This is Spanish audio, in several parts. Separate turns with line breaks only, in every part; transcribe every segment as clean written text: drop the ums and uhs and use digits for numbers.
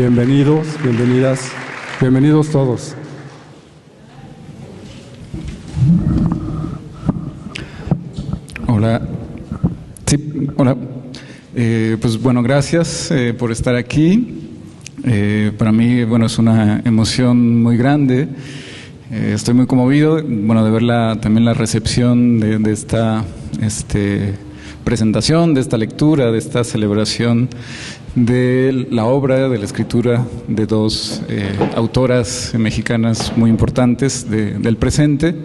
Bienvenidos, bienvenidas, bienvenidos todos.
Hola. Sí, hola. Pues bueno, gracias por estar aquí. Para mí, bueno, es una emoción muy grande. Estoy muy conmovido, bueno, de ver también la recepción de esta presentación, de esta lectura, de esta celebración de la obra, de la escritura de dos autoras mexicanas muy importantes del presente,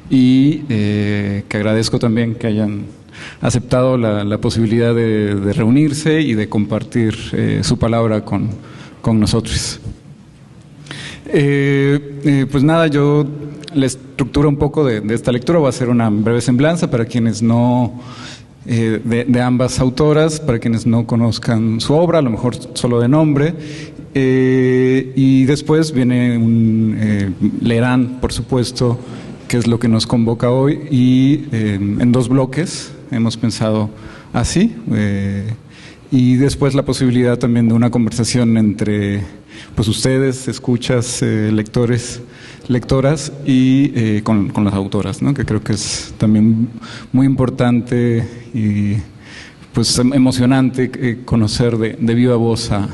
y que agradezco también que hayan aceptado la posibilidad de reunirse y de compartir su palabra con nosotros. Pues nada, yo la estructura un poco de esta lectura va a ser una breve semblanza para quienes no, de ambas autoras, para quienes no conozcan su obra, a lo mejor solo de nombre, y después leerán, por supuesto, qué es lo que nos convoca hoy, y en dos bloques hemos pensado así, y después la posibilidad también de una conversación entre pues ustedes, escuchas, lectores, lectoras, y con las autoras, ¿no? Que creo que es también muy importante y pues emocionante conocer de viva voz a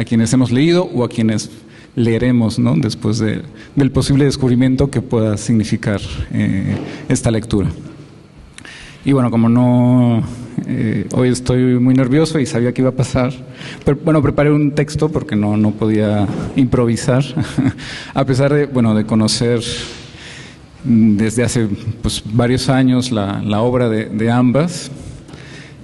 quienes hemos leído o a quienes leeremos, ¿no? Después del posible descubrimiento que pueda significar esta lectura. Y bueno, como hoy estoy muy nervioso y sabía que iba a pasar, pero bueno, preparé un texto porque no podía improvisar, a pesar de conocer desde hace pues varios años la obra de ambas,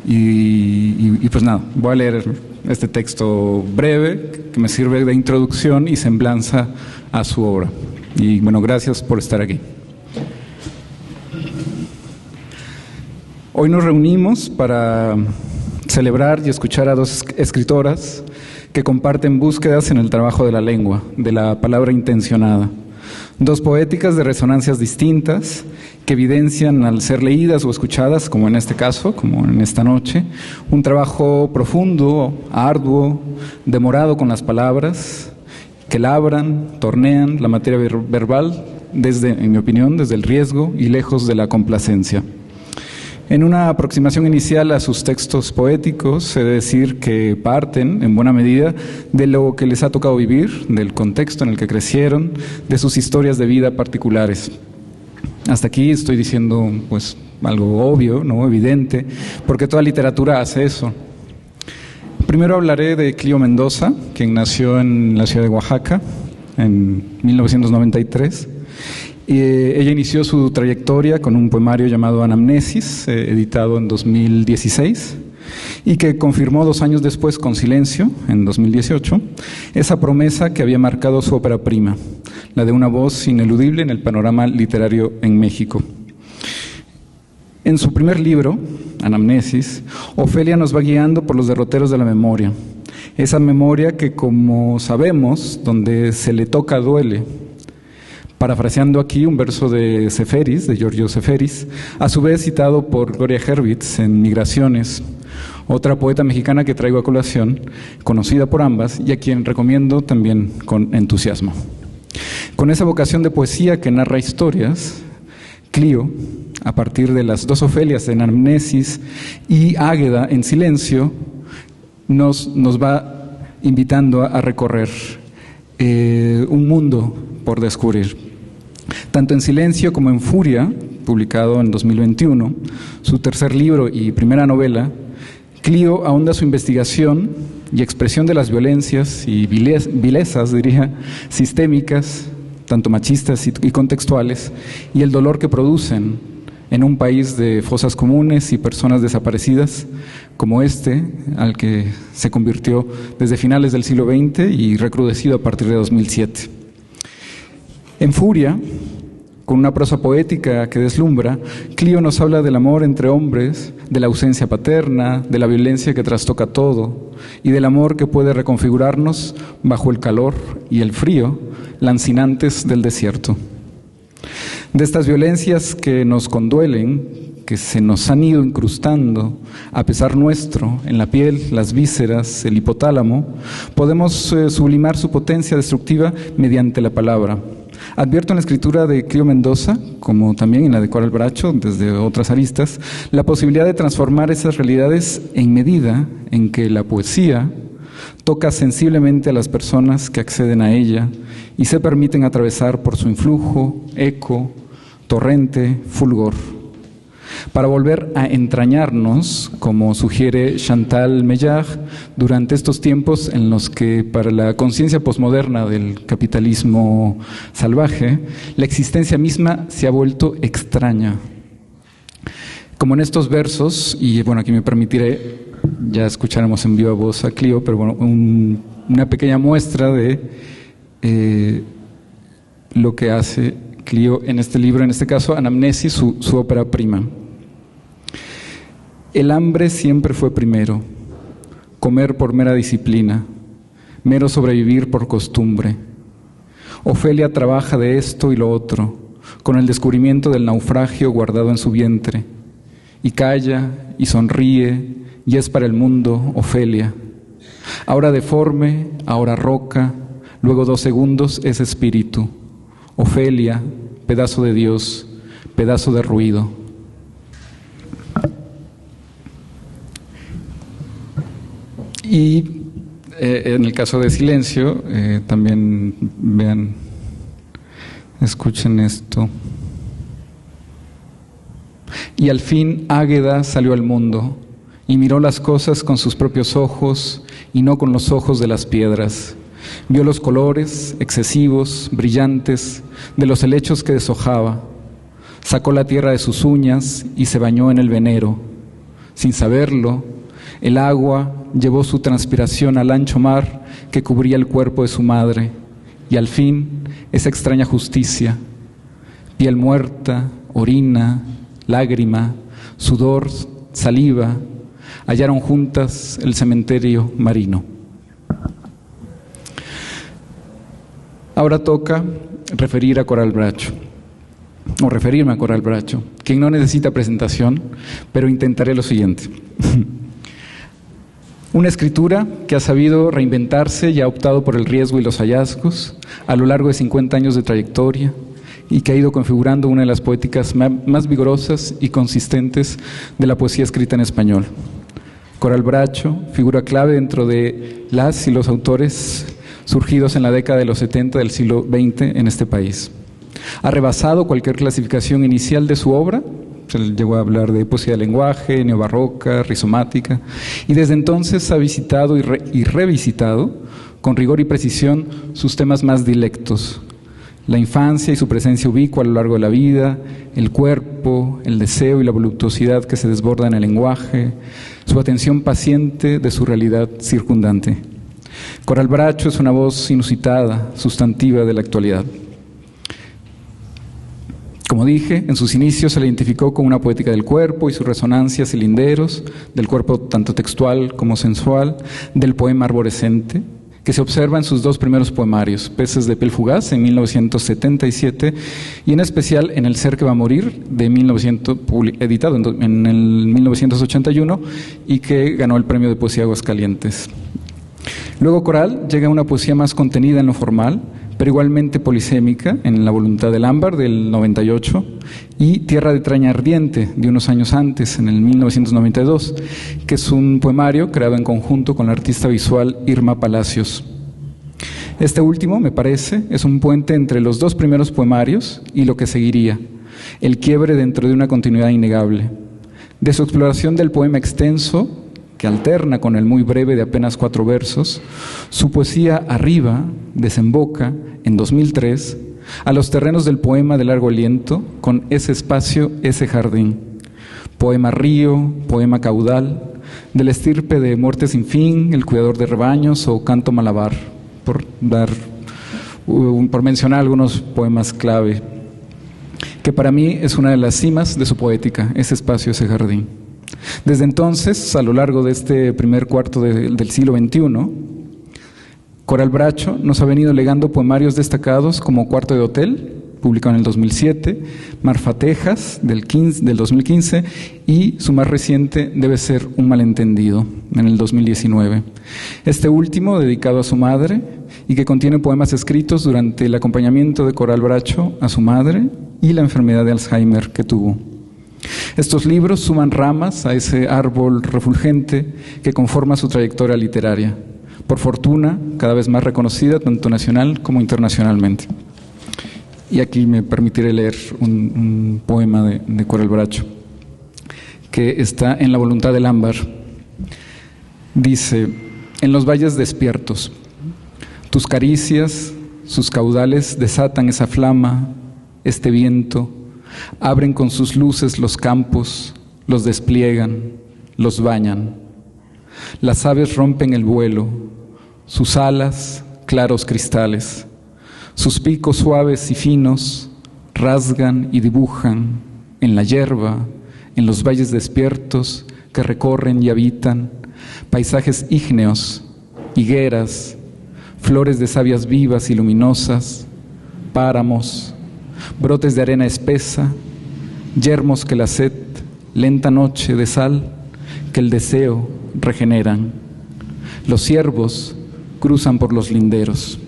y pues nada, voy a leer este texto breve que me sirve de introducción y semblanza a su obra. Y bueno, gracias por estar aquí. Hoy nos reunimos para celebrar y escuchar a dos escritoras que comparten búsquedas en el trabajo de la lengua, de la palabra intencionada. Dos poéticas de resonancias distintas que evidencian al ser leídas o escuchadas, como en este caso, como en esta noche, un trabajo profundo, arduo, demorado con las palabras, que labran, tornean la materia verbal en mi opinión, desde el riesgo y lejos de la complacencia. En una aproximación inicial a sus textos poéticos, he de decir que parten, en buena medida, de lo que les ha tocado vivir, del contexto en el que crecieron, de sus historias de vida particulares. Hasta aquí estoy diciendo pues algo obvio, ¿no? Evidente, porque toda literatura hace eso. Primero hablaré de Clío Mendoza, quien nació en la ciudad de Oaxaca en 1993. Ella inició su trayectoria con un poemario llamado Anamnesis, editado en 2016, y que confirmó 2 años después con Silencio, en 2018, esa promesa que había marcado su ópera prima, la de una voz ineludible en el panorama literario en México. En su primer libro, Anamnesis, Ofelia nos va guiando por los derroteros de la memoria, esa memoria que, como sabemos, donde se le toca duele. Parafraseando aquí un verso de Seferis, de Giorgio Seferis, a su vez citado por Gloria Hervitz en Migraciones, otra poeta mexicana que traigo a colación, conocida por ambas y a quien recomiendo también con entusiasmo. Con esa vocación de poesía que narra historias, Clío, a partir de las dos Ofelias en Anamnesis y Águeda en Silencio, nos va invitando a recorrer un mundo por descubrir. Tanto en Silencio como en Furia, publicado en 2021, su tercer libro y primera novela, Clío ahonda su investigación y expresión de las violencias y vilezas, diría, sistémicas, tanto machistas y contextuales, y el dolor que producen en un país de fosas comunes y personas desaparecidas como al que se convirtió desde finales del siglo XX y recrudecido a partir de 2007. En Furia, con una prosa poética que deslumbra, Clío nos habla del amor entre hombres, de la ausencia paterna, de la violencia que trastoca todo y del amor que puede reconfigurarnos bajo el calor y el frío lancinantes del desierto. De estas violencias que nos conduelen, que se nos han ido incrustando, a pesar nuestro, en la piel, las vísceras, el hipotálamo, podemos sublimar su potencia destructiva mediante la palabra. Advierto en la escritura de Clío Mendoza, como también en la de Coral Bracho, desde otras aristas, la posibilidad de transformar esas realidades en medida en que la poesía toca sensiblemente a las personas que acceden a ella y se permiten atravesar por su influjo, eco, torrente, fulgor, para volver a entrañarnos, como sugiere Chantal Meillard, durante estos tiempos en los que para la conciencia posmoderna del capitalismo salvaje, la existencia misma se ha vuelto extraña. Como en estos versos, y bueno, aquí me permitiré, ya escucharemos en viva voz a Clío, pero bueno, una pequeña muestra de lo que hace Clío en este libro, en este caso Anamnesis, su ópera prima. El hambre siempre fue primero, comer por mera disciplina, mero sobrevivir por costumbre. Ofelia trabaja de esto y lo otro, con el descubrimiento del naufragio guardado en su vientre, y calla y sonríe, y es para el mundo Ofelia. Ahora deforme, ahora roca, luego 2 segundos es espíritu. Ofelia, pedazo de Dios, pedazo de ruido. Y en el caso de silencio, también vean, escuchen esto. Y al fin Águeda salió al mundo y miró las cosas con sus propios ojos y no con los ojos de las piedras. Vio los colores excesivos, brillantes, de los helechos que deshojaba. Sacó la tierra de sus uñas y se bañó en el venero. Sin saberlo, el agua llevó su transpiración al ancho mar que cubría el cuerpo de su madre, y al fin esa extraña justicia, piel muerta, orina, lágrima, sudor, saliva, hallaron juntas el cementerio marino. Ahora toca referirme a Coral Bracho, quien no necesita presentación, pero intentaré lo siguiente. Una escritura que ha sabido reinventarse y ha optado por el riesgo y los hallazgos a lo largo de 50 años de trayectoria y que ha ido configurando una de las poéticas más vigorosas y consistentes de la poesía escrita en español. Coral Bracho, figura clave dentro de las y los autores surgidos en la década de los 70 del siglo XX en este país. Ha rebasado cualquier clasificación inicial de su obra. Se llegó a hablar de poesía de lenguaje, neobarroca, rizomática, y desde entonces ha visitado y revisitado con rigor y precisión sus temas más dilectos: la infancia y su presencia ubicua a lo largo de la vida, el cuerpo, el deseo y la voluptuosidad que se desborda en el lenguaje, su atención paciente de su realidad circundante. Coral Bracho es una voz inusitada, sustantiva de la actualidad. Como dije, en sus inicios se le identificó con una poética del cuerpo y sus resonancias y linderos, del cuerpo tanto textual como sensual, del poema arborescente, que se observa en sus 2 primeros poemarios, Peces de piel fugaz, en 1977, y en especial en El ser que va a morir, editado en el 1981, y que ganó el Premio de Poesía Aguascalientes. Luego Coral llega a una poesía más contenida en lo formal, pero igualmente polisémica, en La voluntad del ámbar, del 98, y Tierra de traña ardiente, de unos años antes, en el 1992, que es un poemario creado en conjunto con la artista visual Irma Palacios. Este último, me parece, es un puente entre los 2 primeros poemarios y lo que seguiría, el quiebre dentro de una continuidad innegable. De su exploración del poema extenso, que alterna con el muy breve de apenas 4 versos, su poesía arriba desemboca, en 2003, a los terrenos del poema de largo aliento, con Ese espacio, ese jardín. Poema río, poema caudal, del estirpe de Muerte sin fin, El cuidador de rebaños o Canto malabar, por mencionar algunos poemas clave, que para mí es una de las cimas de su poética, Ese espacio, ese jardín. Desde entonces, a lo largo de este primer cuarto del siglo XXI, Coral Bracho nos ha venido legando poemarios destacados como Cuarto de Hotel, publicado en el 2007, Marfatejas, del 2015, y su más reciente, Debe ser un malentendido, en el 2019. Este último, dedicado a su madre, y que contiene poemas escritos durante el acompañamiento de Coral Bracho a su madre y la enfermedad de Alzheimer que tuvo. Estos libros suman ramas a ese árbol refulgente que conforma su trayectoria literaria, por fortuna cada vez más reconocida tanto nacional como internacionalmente. Y aquí me permitiré leer un poema de Coral Bracho, que está en La voluntad del ámbar. Dice: en los valles despiertos, tus caricias, sus caudales desatan esa flama, este viento, abren con sus luces los campos, los despliegan, los bañan. Las aves rompen el vuelo, sus alas, claros cristales, sus picos suaves y finos, rasgan y dibujan en la hierba, en los valles despiertos que recorren y habitan, paisajes ígneos, higueras, flores de sabias vivas y luminosas, páramos, brotes de arena espesa, yermos que la sed, lenta noche de sal, que el deseo regeneran. Los ciervos cruzan por los linderos.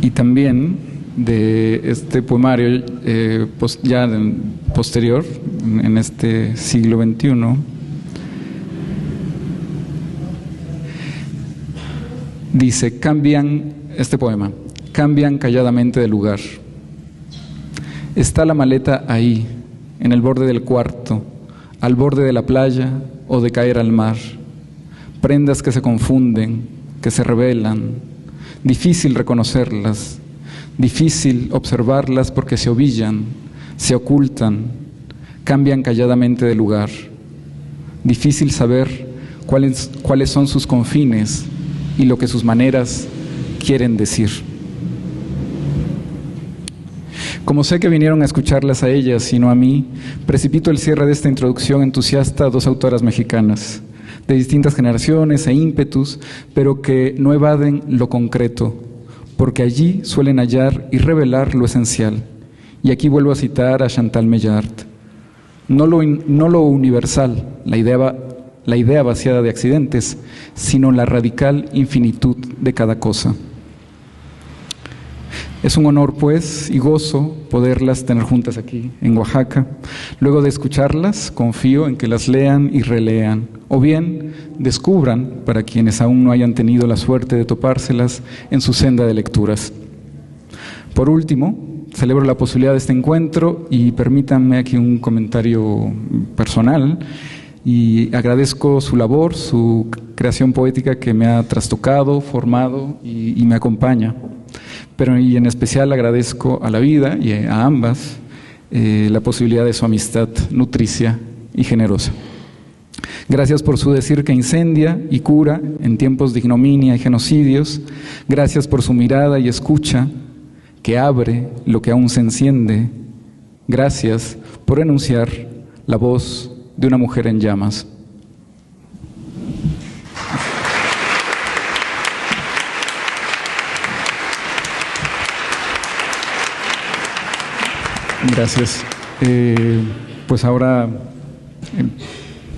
Y también de este poemario ya posterior, en este siglo XXI, dice: este poema, cambian calladamente de lugar. Está la maleta ahí, en el borde del cuarto, al borde de la playa o de caer al mar. Prendas que se confunden, que se revelan, difícil reconocerlas, difícil observarlas porque se ovillan, se ocultan, cambian calladamente de lugar. Difícil saber cuáles son sus confines y lo que sus maneras quieren decir. Como sé que vinieron a escucharlas a ellas y no a mí, precipito el cierre de esta introducción entusiasta a dos autoras mexicanas, de distintas generaciones e ímpetus, pero que no evaden lo concreto, porque allí suelen hallar y revelar lo esencial. Y aquí vuelvo a citar a Chantal Meillard: no lo universal, la idea vaciada de accidentes, sino la radical infinitud de cada cosa. Es un honor, pues, y gozo poderlas tener juntas aquí, en Oaxaca. Luego de escucharlas, confío en que las lean y relean, o bien descubran, para quienes aún no hayan tenido la suerte de topárselas, en su senda de lecturas. Por último, celebro la posibilidad de este encuentro y permítanme aquí un comentario personal. Y agradezco su labor, su creación poética que me ha trastocado, formado y me acompaña. Pero y en especial agradezco a la vida y a ambas la posibilidad de su amistad nutricia y generosa. Gracias por su decir que incendia y cura en tiempos de ignominia y genocidios. Gracias por su mirada y escucha que abre lo que aún se enciende. Gracias por enunciar la voz de una mujer en llamas. Gracias. Pues ahora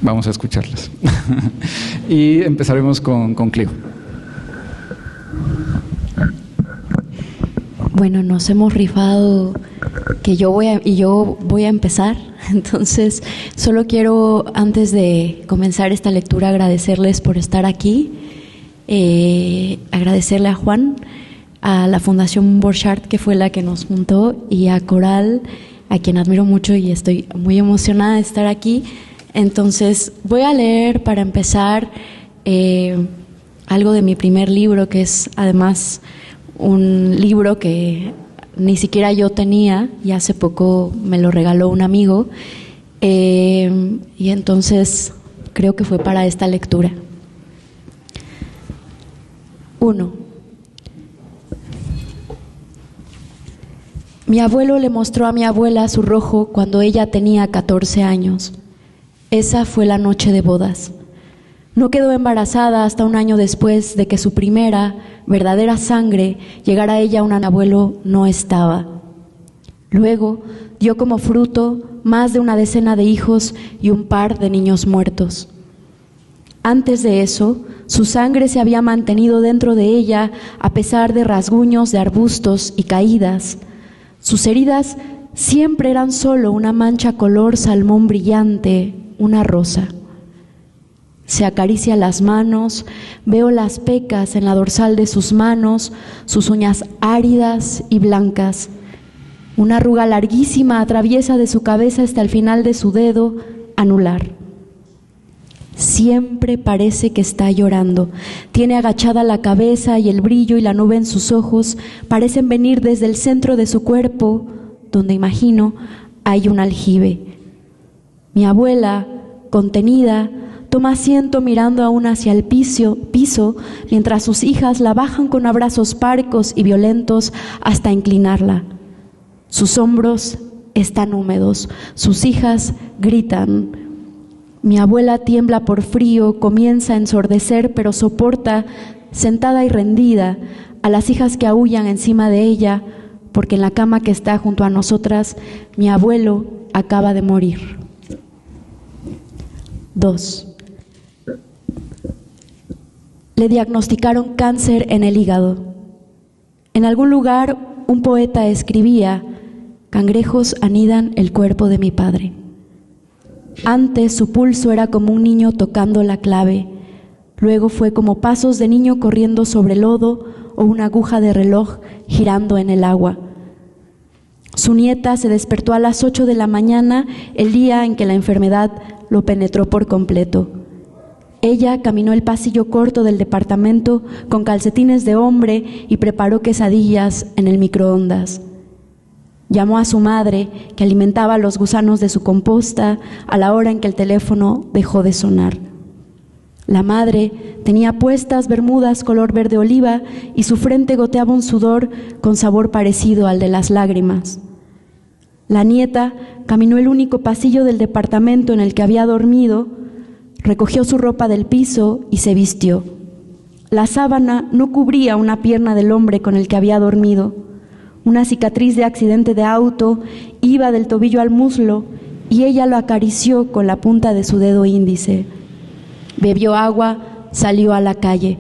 vamos a escucharlas. Y empezaremos con Clio.
Bueno, nos hemos rifado que yo voy a empezar. Entonces, solo quiero, antes de comenzar esta lectura, agradecerles por estar aquí, agradecerle a Juan, a la Fundación Borchardt, que fue la que nos juntó, y a Coral, a quien admiro mucho y estoy muy emocionada de estar aquí. Entonces, voy a leer para empezar algo de mi primer libro, que es además un libro que ni siquiera yo tenía y hace poco me lo regaló un amigo, y entonces creo que fue para esta lectura. 1. Mi abuelo le mostró a mi abuela su rojo cuando ella tenía 14 años. Esa fue la noche de bodas. No quedó embarazada hasta un año después de que su primera, verdadera sangre, llegar a ella un abuelo no estaba. Luego dio como fruto más de una decena de hijos y un par de niños muertos. Antes de eso, su sangre se había mantenido dentro de ella a pesar de rasguños de arbustos y caídas. Sus heridas siempre eran solo una mancha color salmón brillante, una rosa. Se acaricia las manos, veo las pecas en la dorsal de sus manos, sus uñas áridas y blancas. Una arruga larguísima atraviesa de su cabeza hasta el final de su dedo anular. Siempre parece que está llorando. Tiene agachada la cabeza y el brillo y la nube en sus ojos parecen venir desde el centro de su cuerpo, donde imagino hay un aljibe. Mi abuela, contenida, toma asiento mirando aún hacia el piso, mientras sus hijas la bajan con abrazos parcos y violentos hasta inclinarla. Sus hombros están húmedos, sus hijas gritan. Mi abuela tiembla por frío, comienza a ensordecer, pero soporta, sentada y rendida, a las hijas que aúllan encima de ella, porque en la cama que está junto a nosotras, mi abuelo acaba de morir. 2. Le diagnosticaron cáncer en el hígado. En algún lugar, un poeta escribía: cangrejos anidan el cuerpo de mi padre. Antes su pulso era como un niño tocando la clave, luego fue como pasos de niño corriendo sobre lodo o una aguja de reloj girando en el agua. Su nieta se despertó a las 8 de la mañana, el día en que la enfermedad lo penetró por completo. Ella caminó el pasillo corto del departamento con calcetines de hombre y preparó quesadillas en el microondas. Llamó a su madre, que alimentaba los gusanos de su composta, a la hora en que el teléfono dejó de sonar. La madre tenía puestas bermudas color verde oliva y su frente goteaba un sudor con sabor parecido al de las lágrimas. La nieta caminó el único pasillo del departamento en el que había dormido, recogió su ropa del piso y se vistió. La sábana no cubría una pierna del hombre con el que había dormido. Una cicatriz de accidente de auto iba del tobillo al muslo y ella lo acarició con la punta de su dedo índice. Bebió agua, salió a la calle.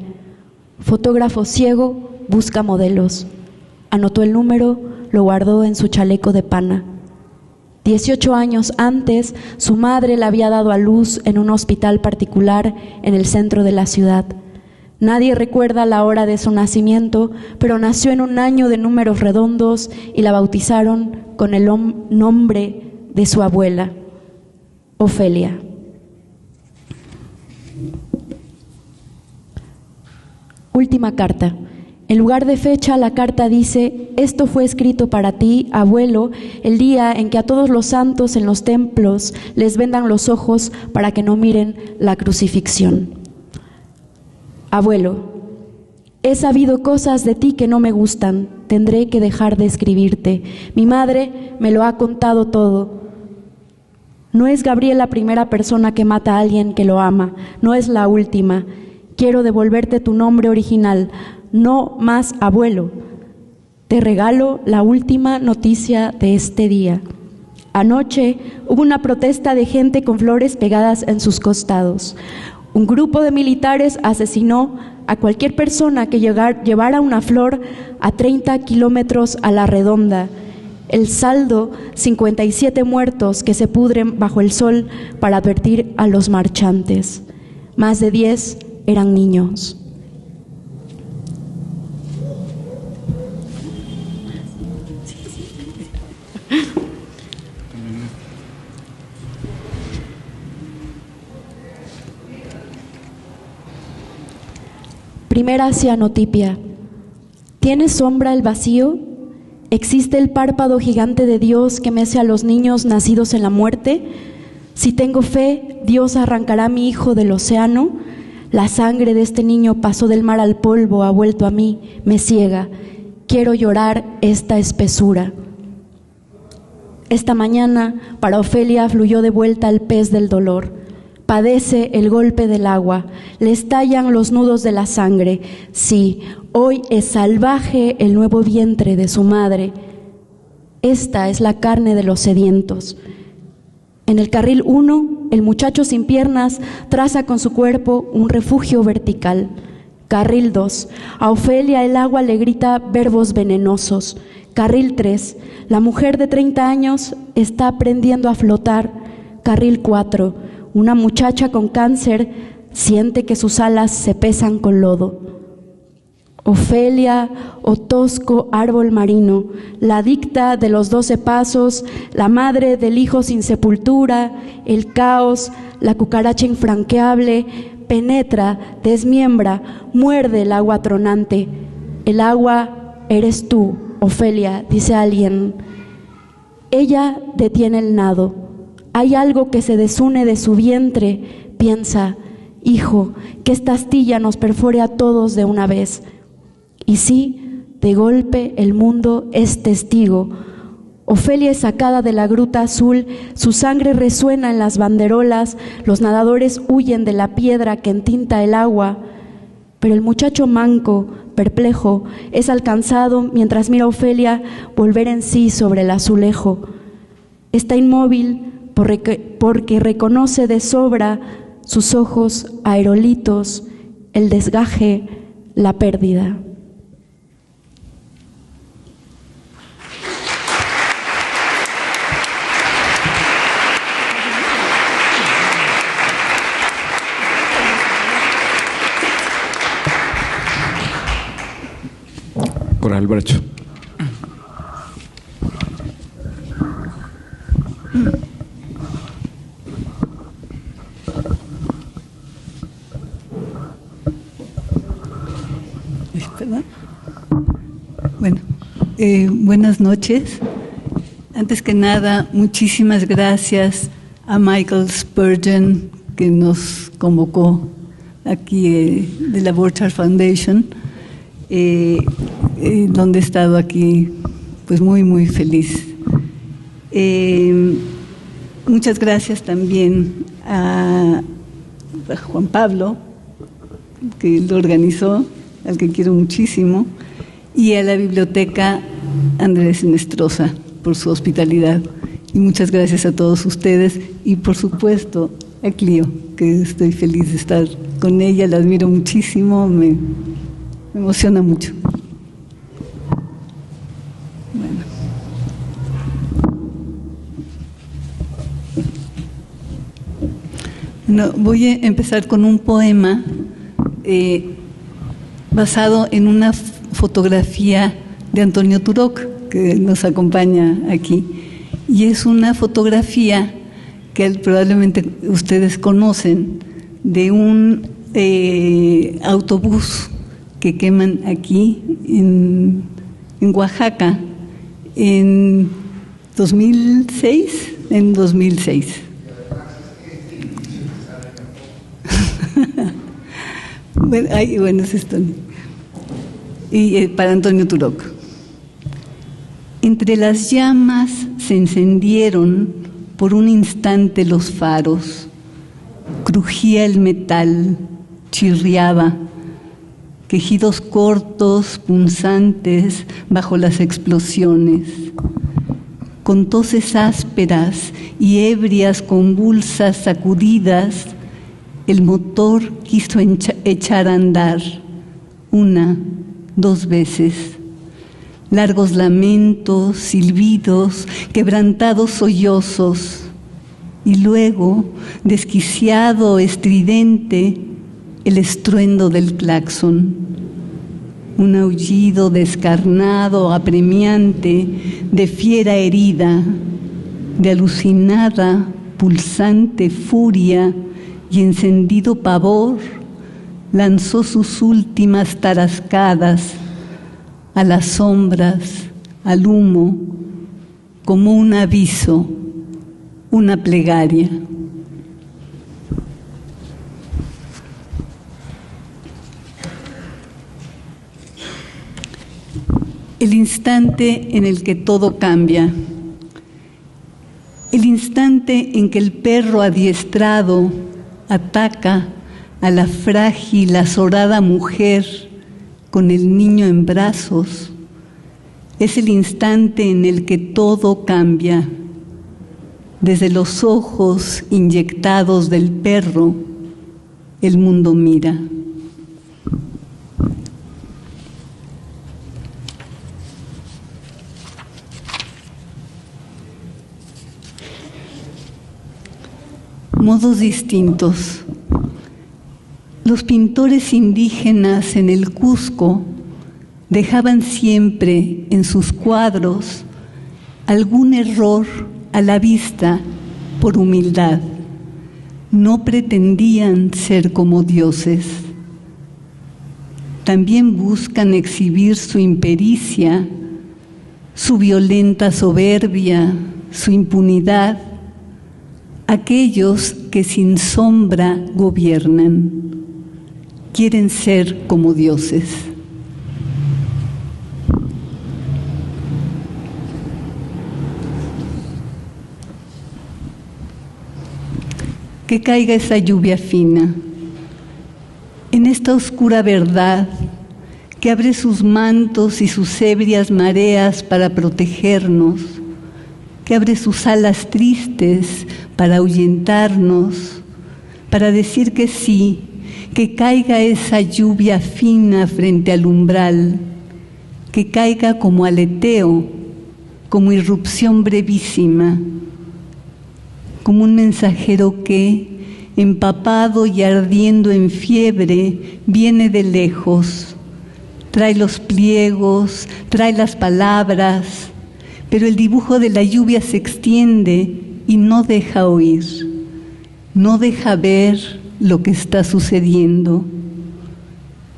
Fotógrafo ciego, busca modelos. Anotó el número, lo guardó en su chaleco de pana. 18 años antes, su madre la había dado a luz en un hospital particular en el centro de la ciudad. Nadie recuerda la hora de su nacimiento, pero nació en un año de números redondos y la bautizaron con el nombre de su abuela, Ofelia. Última carta. En lugar de fecha, la carta dice: esto fue escrito para ti, abuelo, el día en que a todos los santos en los templos les vendan los ojos para que no miren la crucifixión. Abuelo, he sabido cosas de ti que no me gustan, tendré que dejar de escribirte. Mi madre me lo ha contado todo. No es Gabriel la primera persona que mata a alguien que lo ama, no es la última. Quiero devolverte tu nombre original, no más abuelo. Te regalo la última noticia de este día. Anoche hubo una protesta de gente con flores pegadas en sus costados. Un grupo de militares asesinó a cualquier persona que llevara una flor a 30 kilómetros a la redonda. El saldo, 57 muertos que se pudren bajo el sol para advertir a los marchantes. Más de 10 eran niños. Primera cianotipia. ¿Tiene sombra el vacío? ¿Existe el párpado gigante de Dios que mece a los niños nacidos en la muerte? Si tengo fe, Dios arrancará a mi hijo del océano. La sangre de este niño pasó del mar al polvo, ha vuelto a mí, me ciega. Quiero llorar esta espesura. Esta mañana, para Ofelia fluyó de vuelta el pez del dolor. Padece el golpe del agua, le estallan los nudos de la sangre. Sí, hoy es salvaje el nuevo vientre de su madre. Esta es la carne de los sedientos. En el carril 1, el muchacho sin piernas traza con su cuerpo un refugio vertical. Carril 2, a Ofelia el agua le grita verbos venenosos. Carril 3, la mujer de 30 años está aprendiendo a flotar. Carril 4, una muchacha con cáncer siente que sus alas se pesan con lodo. Ofelia, o tosco árbol marino, la dicta de los 12 pasos, la madre del hijo sin sepultura, el caos, la cucaracha infranqueable, penetra, desmiembra, muerde el agua tronante. El agua eres tú, Ofelia, dice alguien. Ella detiene el nado. Hay algo que se desune de su vientre, piensa, hijo, que esta astilla nos perfore a todos de una vez. Y sí, de golpe el mundo es testigo. Ofelia es sacada de la gruta azul, su sangre resuena en las banderolas, los nadadores huyen de la piedra que entinta el agua. Pero el muchacho manco, perplejo, es alcanzado mientras mira a Ofelia volver en sí sobre el azulejo. Está inmóvil porque reconoce de sobra sus ojos aerolitos, el desgaje, la pérdida.
Coral Bracho.
¿Perdón? Bueno, buenas noches. Antes que nada, muchísimas gracias a Michael Spurgeon, que nos convocó aquí de la Borchardt Foundation, donde he estado aquí pues muy feliz. Muchas gracias también a Juan Pablo, que lo organizó, al que quiero muchísimo, y a la Biblioteca Andrés Sinestrosa por su hospitalidad. Y muchas gracias a todos ustedes, y por supuesto a Clio, que estoy feliz de estar con ella, la admiro muchísimo, me emociona mucho. Bueno, voy a empezar con un poema basado en una fotografía de Antonio Turok, que nos acompaña aquí. Y es una fotografía que probablemente ustedes conocen, de un autobús que queman aquí en Oaxaca en 2006. Bueno, es esto. Y para Antonio Turok. Entre las llamas se encendieron por un instante los faros. Crujía el metal, chirriaba. Quejidos cortos, punzantes, bajo las explosiones. Con toses ásperas y ebrias convulsas sacudidas, el motor quiso echar a andar 1, 2 veces. Largos lamentos, silbidos, quebrantados sollozos. Y luego, desquiciado, estridente, el estruendo del claxon. Un aullido descarnado, apremiante, de fiera herida, de alucinada, pulsante furia y encendido pavor, lanzó sus últimas tarascadas a las sombras, al humo, como un aviso, una plegaria. El instante en el que todo cambia, el instante en que el perro adiestrado ataca a la frágil, azorada mujer con el niño en brazos, es el instante en el que todo cambia. Desde los ojos inyectados del perro, el mundo mira. Modos distintos. Los pintores indígenas en el Cusco dejaban siempre en sus cuadros algún error a la vista por humildad. No pretendían ser como dioses. También buscan exhibir su impericia, su violenta soberbia, su impunidad, aquellos que sin sombra gobiernan. Quieren ser como dioses. Que caiga esa lluvia fina en esta oscura verdad que abre sus mantos y sus ebrias mareas para protegernos, que abre sus alas tristes para ahuyentarnos, para decir que sí, que caiga esa lluvia fina frente al umbral, que caiga como aleteo, como irrupción brevísima, como un mensajero que, empapado y ardiendo en fiebre, viene de lejos, trae los pliegos, trae las palabras, pero el dibujo de la lluvia se extiende y no deja oír, no deja ver lo que está sucediendo.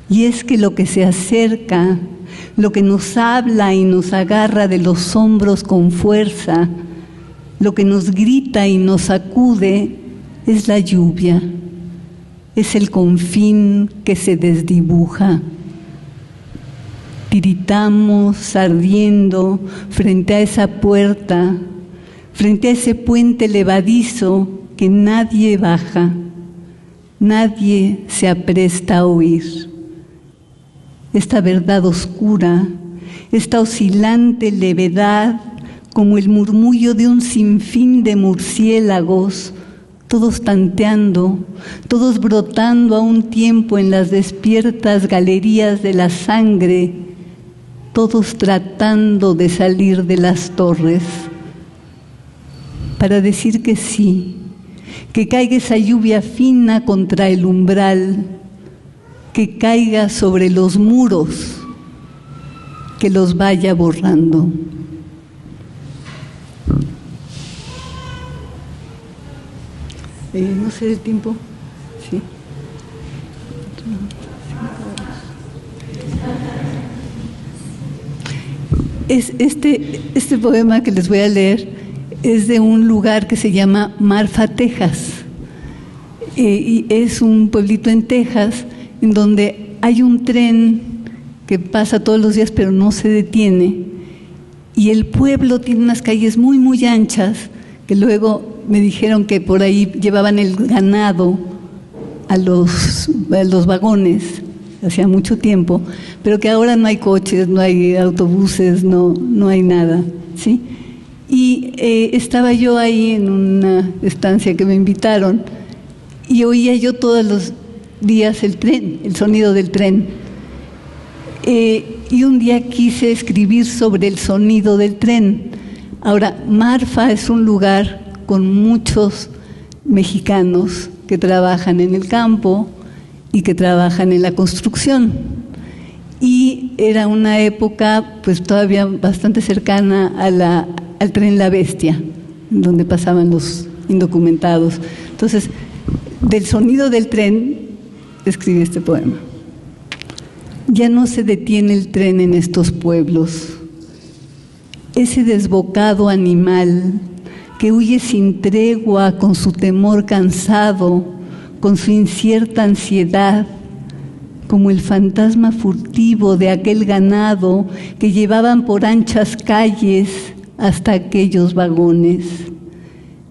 Y es que lo que se acerca, lo que nos habla y nos agarra de los hombros con fuerza, lo que nos grita y nos sacude, es la lluvia, es el confín que se desdibuja. Tiritamos ardiendo frente a esa puerta, frente a ese puente levadizo que nadie baja, nadie se apresta a oír. Esta verdad oscura, esta oscilante levedad, como el murmullo de un sinfín de murciélagos, todos tanteando, todos brotando a un tiempo en las despiertas galerías de la sangre, todos tratando de salir de las torres, para decir que sí, que caiga esa lluvia fina contra el umbral, que caiga sobre los muros, que los vaya borrando. No sé del tiempo. Sí. Este poema que les voy a leer es de un lugar que se llama Marfa, Texas. Y es un pueblito en Texas en donde hay un tren que pasa todos los días pero no se detiene. Y el pueblo tiene unas calles muy, muy anchas que luego me dijeron que por ahí llevaban el ganado a los vagones, hacía mucho tiempo, pero que ahora no hay coches, no hay autobuses, no hay nada, ¿sí? Y estaba yo ahí en una estancia que me invitaron y oía yo todos los días el tren, el sonido del tren. Y un día quise escribir sobre el sonido del tren. Ahora, Marfa es un lugar con muchos mexicanos que trabajan en el campo y que trabajan en la construcción. Y era una época pues todavía bastante cercana al tren La Bestia, donde pasaban los indocumentados. Entonces, del sonido del tren escribí este poema. Ya no se detiene el tren en estos pueblos. Ese desbocado animal que huye sin tregua con su temor cansado, con su incierta ansiedad, como el fantasma furtivo de aquel ganado que llevaban por anchas calles hasta aquellos vagones,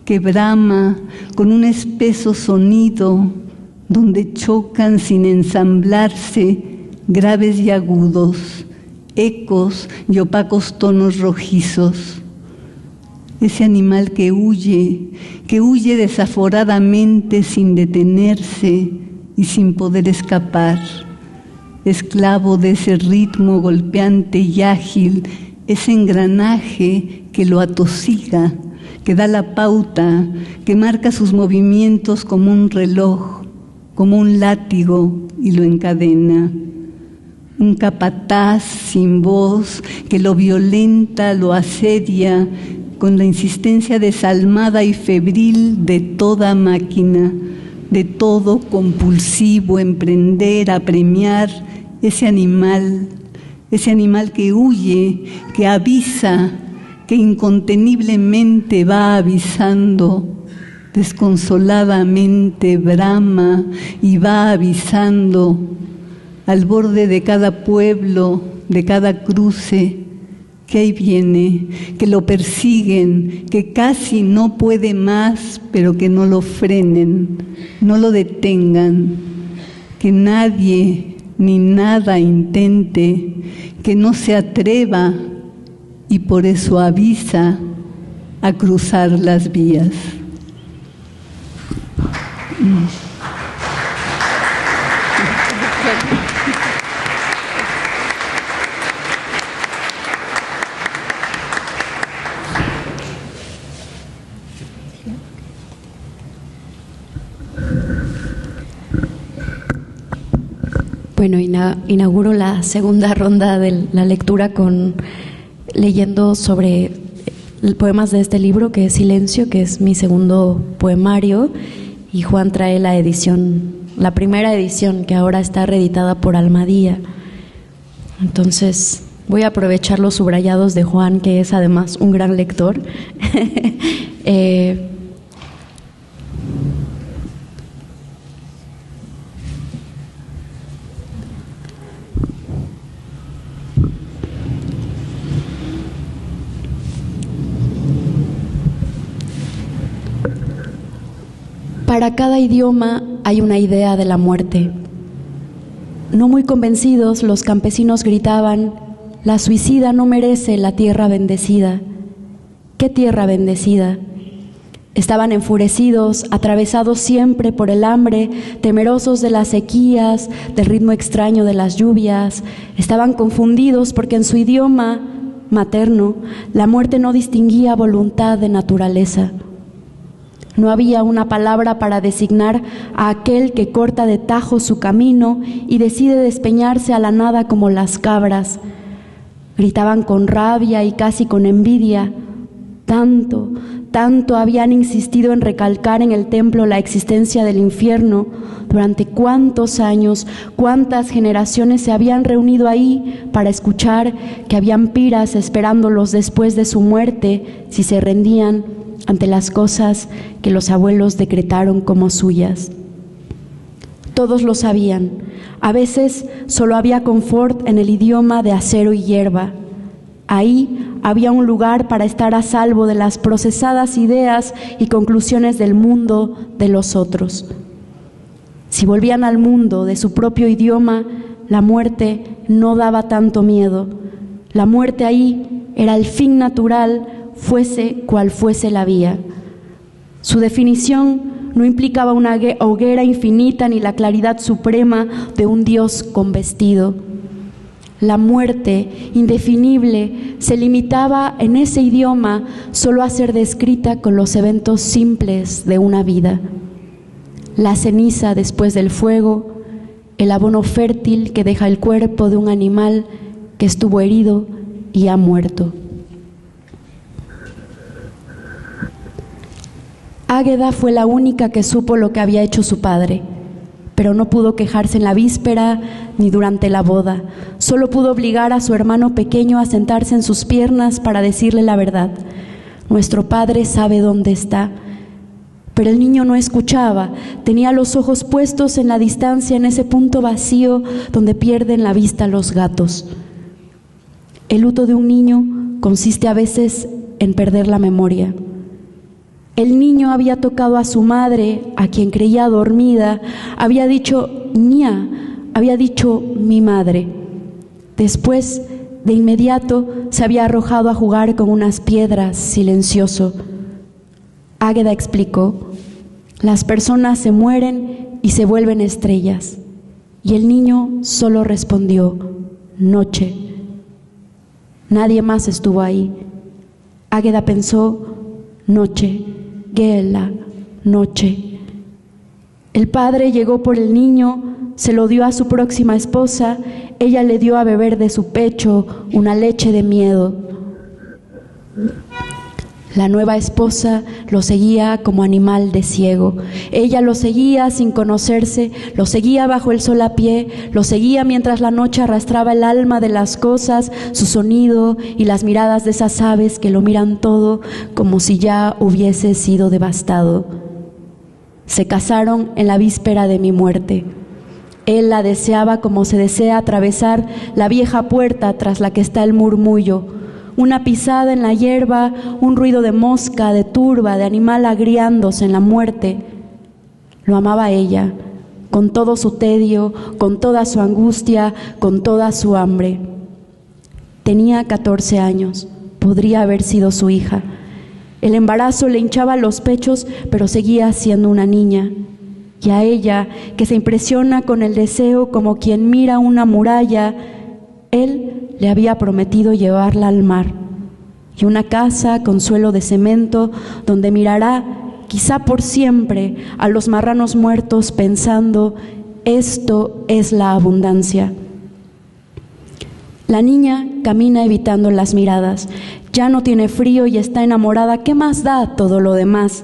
que brama con un espeso sonido donde chocan sin ensamblarse graves y agudos, ecos y opacos tonos rojizos. Ese animal que huye desaforadamente sin detenerse y sin poder escapar, esclavo de ese ritmo golpeante y ágil, ese engranaje que lo atosiga, que da la pauta, que marca sus movimientos como un reloj, como un látigo y lo encadena. Un capataz sin voz que lo violenta, lo asedia con la insistencia desalmada y febril de toda máquina, de todo compulsivo emprender, apremiar ese animal que huye, que avisa, que inconteniblemente va avisando, desconsoladamente brama y va avisando al borde de cada pueblo, de cada cruce, que ahí viene, que lo persiguen, que casi no puede más, pero que no lo frenen, no lo detengan, que nadie ni nada intente, que no se atreva y por eso avisa a cruzar las vías.
Bueno, inauguro la segunda ronda de la lectura leyendo sobre poemas de este libro, que es Silencio, que es mi segundo poemario, y Juan trae la primera edición, que ahora está reeditada por Almadía. Entonces voy a aprovechar los subrayados de Juan, que es además un gran lector. Para cada idioma hay una idea de la muerte. No muy convencidos, los campesinos gritaban: la suicida no merece la tierra bendecida. ¿Qué tierra bendecida? Estaban enfurecidos, atravesados siempre por el hambre, temerosos de las sequías, del ritmo extraño de las lluvias. Estaban confundidos porque en su idioma materno la muerte no distinguía voluntad de naturaleza. No había una palabra para designar a aquel que corta de tajo su camino y decide despeñarse a la nada como las cabras. Gritaban con rabia y casi con envidia. Tanto habían insistido en recalcar en el templo la existencia del infierno. Durante cuántos años, cuántas generaciones se habían reunido ahí para escuchar que habían piras esperándolos después de su muerte si se rendían ante las cosas que los abuelos decretaron como suyas. Todos lo sabían. A veces solo había confort en el idioma de acero y hierba. Ahí había un lugar para estar a salvo de las procesadas ideas y conclusiones del mundo de los otros. Si volvían al mundo de su propio idioma, la muerte no daba tanto miedo. La muerte ahí era el fin natural, fuese cual fuese la vía. Su definición no implicaba una hoguera infinita ni la claridad suprema de un Dios con vestido. La muerte indefinible se limitaba en ese idioma solo a ser descrita con los eventos simples de una vida. La ceniza después del fuego, el abono fértil que deja el cuerpo de un animal que estuvo herido y ha muerto. Águeda fue la única que supo lo que había hecho su padre, pero no pudo quejarse en la víspera ni durante la boda. Solo pudo obligar a su hermano pequeño a sentarse en sus piernas para decirle la verdad. Nuestro padre sabe dónde está. Pero el niño no escuchaba, tenía los ojos puestos en la distancia, en ese punto vacío donde pierden la vista los gatos. El luto de un niño consiste a veces en perder la memoria. El niño había tocado a su madre, a quien creía dormida, había dicho «Nia», había dicho «mi madre». Después, de inmediato, se había arrojado a jugar con unas piedras, silencioso. Águeda explicó: las personas se mueren y se vuelven estrellas. Y el niño solo respondió: noche. Nadie más estuvo ahí. Águeda pensó: noche, Gela, noche. El padre llegó por el niño, se lo dio a su próxima esposa, ella le dio a beber de su pecho una leche de miedo. La nueva esposa lo seguía como animal de ciego. Ella lo seguía sin conocerse, lo seguía bajo el sol a pie, lo seguía mientras la noche arrastraba el alma de las cosas, su sonido y las miradas de esas aves que lo miran todo como si ya hubiese sido devastado. Se casaron en la víspera de mi muerte. Él la deseaba como se desea atravesar la vieja puerta tras la que está el murmullo. Una pisada en la hierba, un ruido de mosca, de turba, de animal agriándose en la muerte. Lo amaba ella, con todo su tedio, con toda su angustia, con toda su hambre. Tenía 14 años, podría haber sido su hija. El embarazo le hinchaba los pechos, pero seguía siendo una niña. Y a ella, que se impresiona con el deseo como quien mira una muralla, él le había prometido llevarla al mar y una casa con suelo de cemento donde mirará, quizá por siempre, a los marranos muertos pensando: esto es la abundancia. La niña camina evitando las miradas. Ya no tiene frío y está enamorada. ¿Qué más da todo lo demás?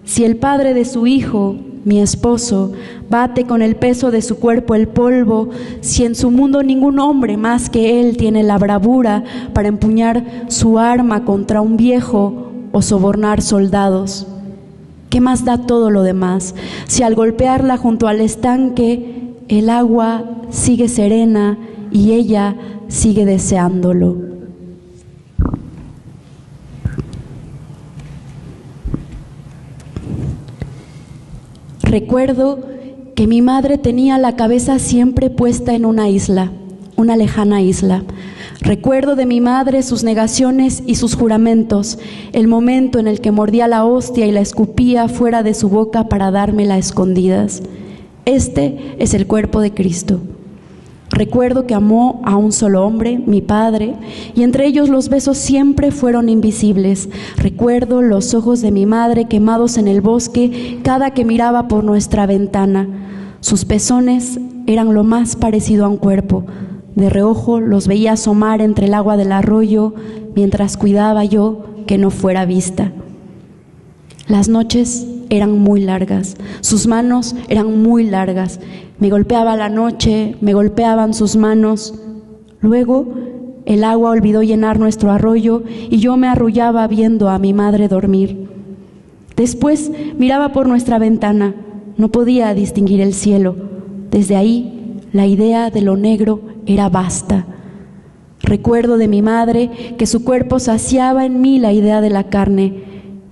Si el padre de su hijo, mi esposo, bate con el peso de su cuerpo el polvo, si en su mundo ningún hombre más que él tiene la bravura para empuñar su arma contra un viejo o sobornar soldados, ¿qué más da todo lo demás? Si al golpearla junto al estanque el agua sigue serena y ella sigue deseándolo. Recuerdo que mi madre tenía la cabeza siempre puesta en una isla, una lejana isla. Recuerdo de mi madre sus negaciones y sus juramentos, el momento en el que mordía la hostia y la escupía fuera de su boca para dármela a escondidas. Este es el cuerpo de Cristo. Recuerdo que amó a un solo hombre, mi padre, y entre ellos los besos siempre fueron invisibles. Recuerdo los ojos de mi madre quemados en el bosque cada que miraba por nuestra ventana. Sus pezones eran lo más parecido a un cuerpo. De reojo los veía asomar entre el agua del arroyo mientras cuidaba yo que no fuera vista. Las noches eran muy largas, sus manos eran muy largas. Me golpeaba la noche, me golpeaban sus manos. Luego el agua olvidó llenar nuestro arroyo y yo me arrullaba viendo a mi madre dormir. Después miraba por nuestra ventana, no podía distinguir el cielo. Desde ahí la idea de lo negro era vasta. Recuerdo de mi madre que su cuerpo saciaba en mí la idea de la carne.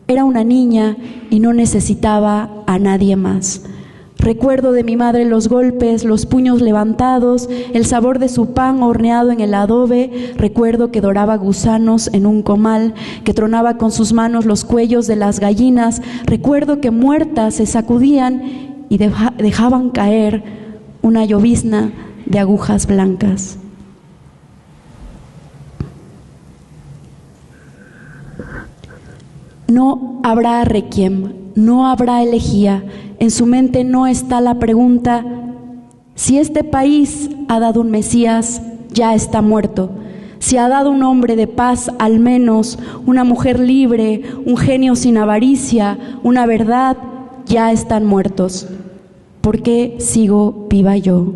Era una niña y no necesitaba a nadie más. Recuerdo de mi madre los golpes, los puños levantados, el sabor de su pan horneado en el adobe. Recuerdo que doraba gusanos en un comal, que tronaba con sus manos los cuellos de las gallinas. Recuerdo que muertas se sacudían y dejaban caer una llovizna de agujas blancas. No habrá requiem, no habrá elegía. En su mente no está la pregunta: si este país ha dado un Mesías, ya está muerto. Si ha dado un hombre de paz, al menos una mujer libre, un genio sin avaricia, una verdad, ya están muertos. ¿Por qué sigo viva yo?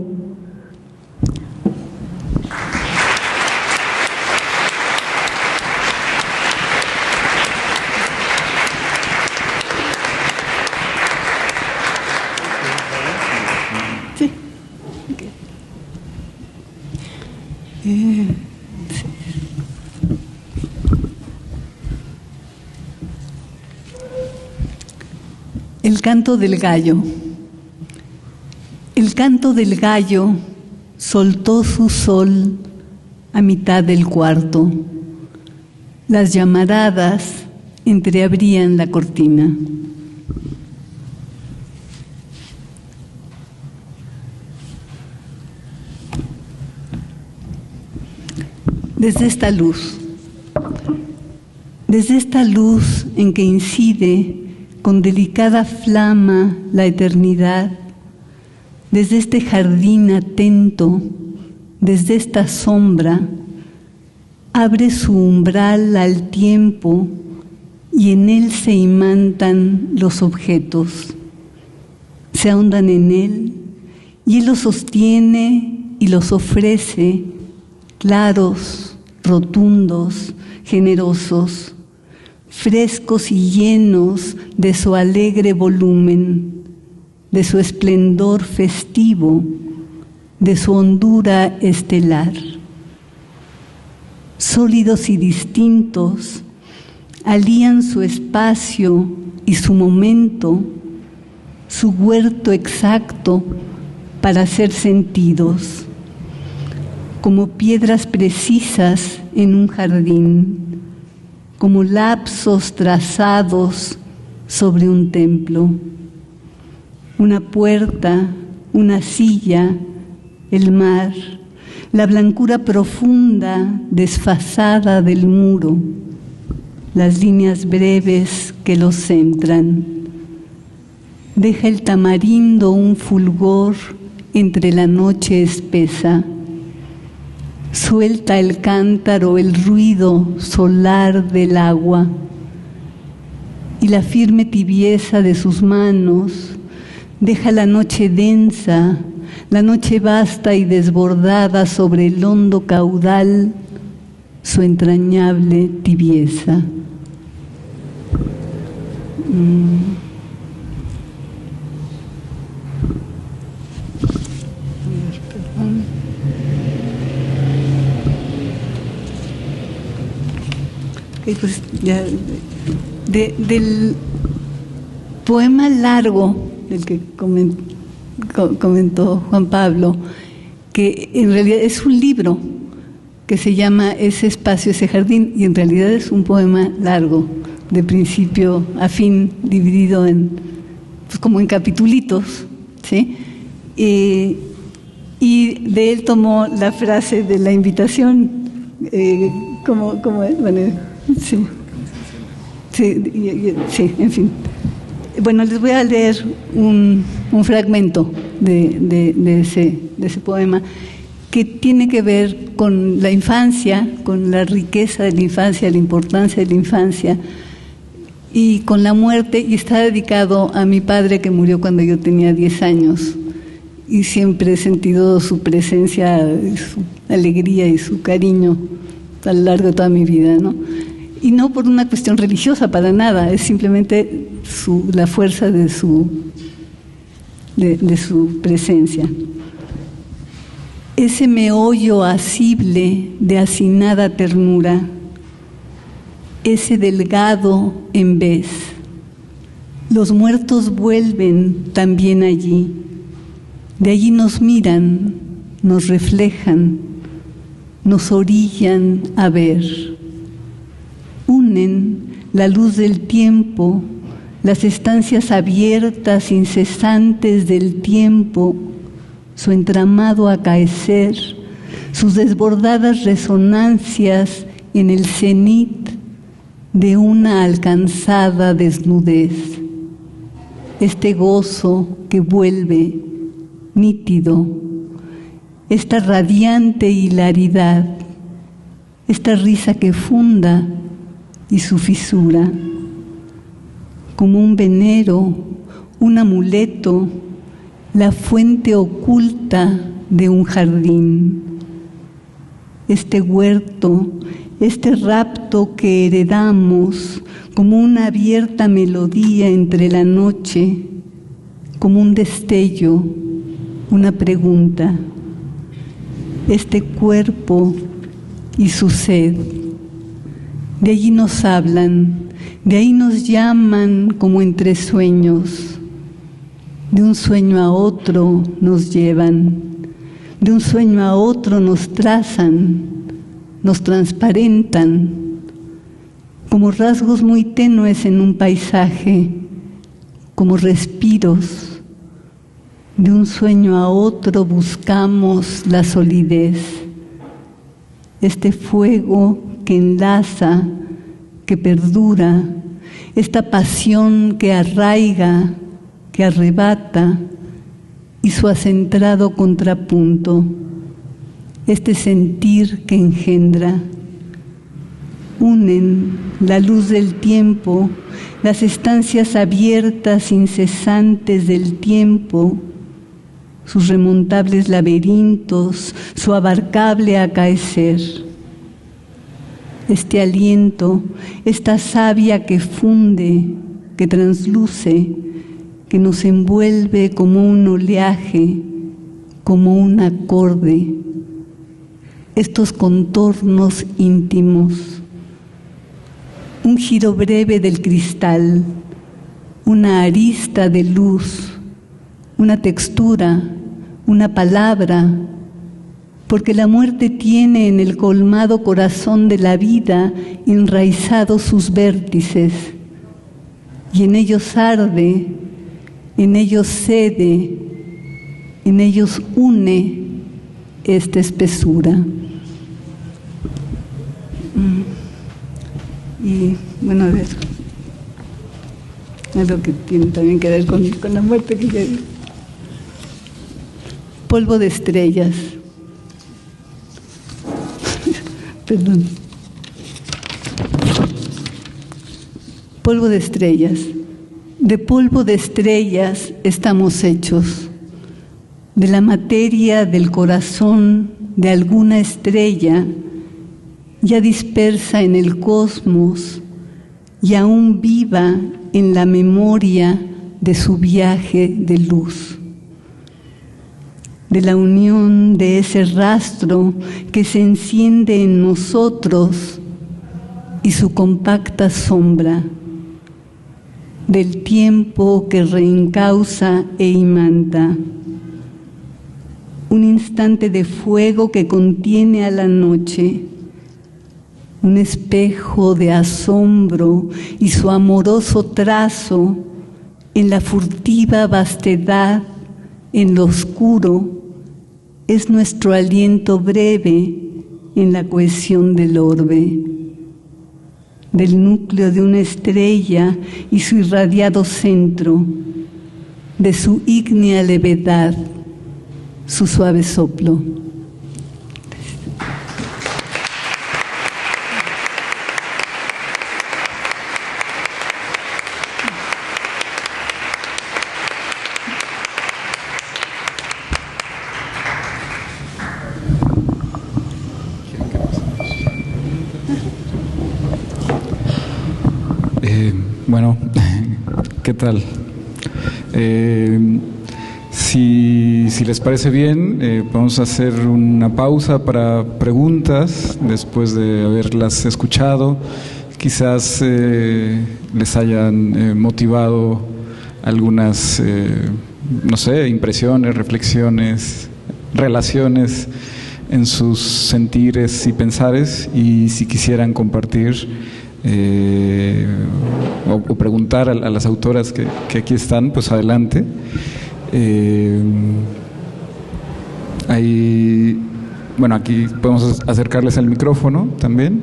canto del gallo. El canto del gallo soltó su sol a mitad del cuarto. Las llamaradas entreabrían la cortina. Desde esta luz en que incide con delicada flama la eternidad, desde este jardín atento, desde esta sombra, abre su umbral al tiempo y en él se imantan los objetos, se ahondan en él y él los sostiene y los ofrece, claros, rotundos, generosos, frescos y llenos de su alegre volumen, de su esplendor festivo, de su hondura estelar. Sólidos y distintos, alían su espacio y su momento, su huerto exacto para ser sentidos, como piedras precisas en un jardín, como lapsos trazados sobre un templo. Una puerta, una silla, el mar, la blancura profunda, desfasada del muro, las líneas breves que los centran. Deja el tamarindo un fulgor entre la noche espesa. Suelta el cántaro el ruido solar del agua y la firme tibieza de sus manos deja la noche densa, la noche vasta y desbordada sobre el hondo caudal, su entrañable tibieza. Pues ya, del poema largo del que comentó Juan Pablo, que en realidad es un libro que se llama Ese espacio, ese jardín, y en realidad es un poema largo, de principio a fin, dividido en, pues como en capitulitos, ¿sí? Y de él tomó la frase de la invitación, ¿cómo es? Bueno, sí, en fin. Bueno, les voy a leer un fragmento de ese poema que tiene que ver con la infancia, con la riqueza de la infancia, la importancia de la infancia y con la muerte, y está dedicado a mi padre que murió cuando yo tenía 10 años y siempre he sentido su presencia, su alegría y su cariño a lo largo de toda mi vida, ¿no? Y no por una cuestión religiosa, para nada, es simplemente la fuerza de su presencia. Ese meollo asible de hacinada ternura, ese delgado en vez. Los muertos vuelven también allí. De allí nos miran, nos reflejan, nos orillan a ver. Unen la luz del tiempo, las estancias abiertas, incesantes del tiempo, su entramado acaecer, sus desbordadas resonancias en el cenit de una alcanzada desnudez. Este gozo que vuelve nítido, esta radiante hilaridad, esta risa que funda y su fisura, como un venero, un amuleto, la fuente oculta de un jardín. Este huerto, este rapto que heredamos como una abierta melodía entre la noche, como un destello, una pregunta. Este cuerpo y su sed. De allí nos hablan, de ahí nos llaman como entre sueños, De un sueño a otro nos llevan, de un sueño a otro nos trazan, nos transparentan, como rasgos muy tenues en un paisaje, como respiros. De un sueño a otro buscamos la solidez, este fuego que enlaza, que perdura, esta pasión que arraiga, que arrebata, y su acentrado contrapunto, este sentir que engendra. Unen la luz del tiempo, las estancias abiertas incesantes del tiempo, sus remontables laberintos, su abarcable acaecer. Este aliento, esta savia que funde, que transluce, que nos envuelve como un oleaje, como un acorde. Estos contornos íntimos, un giro breve del cristal, una arista de luz, una textura, una palabra, porque la muerte tiene en el colmado corazón de la vida enraizados sus vértices, y en ellos arde, en ellos cede, en ellos une esta espesura. Y bueno, a ver, algo que tiene también que ver con la muerte que ya... Polvo de estrellas. Perdón. Polvo de estrellas. De polvo de estrellas estamos hechos. De la materia del corazón de alguna estrella ya dispersa en el cosmos y aún viva en la memoria de su viaje de luz. De la unión de ese rastro que se enciende en nosotros y su compacta sombra, del tiempo que reencausa e imanta, un instante de fuego que contiene a la noche, un espejo de asombro y su amoroso trazo en la furtiva vastedad, en lo oscuro, es nuestro aliento breve en la cohesión del orbe, del núcleo de una estrella y su irradiado centro, de su ígnea levedad, su suave soplo.
Bueno, ¿qué tal? Si les parece bien, vamos a hacer una pausa para preguntas después de haberlas escuchado. Quizás les hayan motivado algunas, no sé, impresiones, reflexiones, relaciones en sus sentires y pensares, y si quisieran compartir o preguntar a las autoras que aquí están, pues adelante. Bueno, aquí podemos acercarles al micrófono también.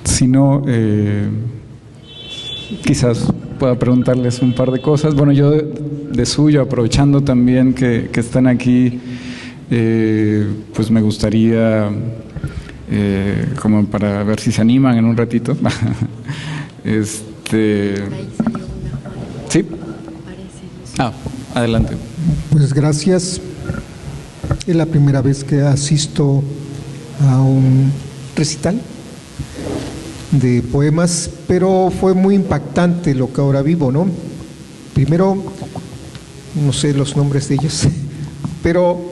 Si no, quizás pueda preguntarles un par de cosas. Bueno, yo de suyo, aprovechando también que están aquí, pues me gustaría, como para ver si se animan en un ratito. ¿Sí? Adelante.
Pues gracias. Es la primera vez que asisto a un recital de poemas, pero fue muy impactante lo que ahora vivo, ¿no? Primero, no sé los nombres de ellos, pero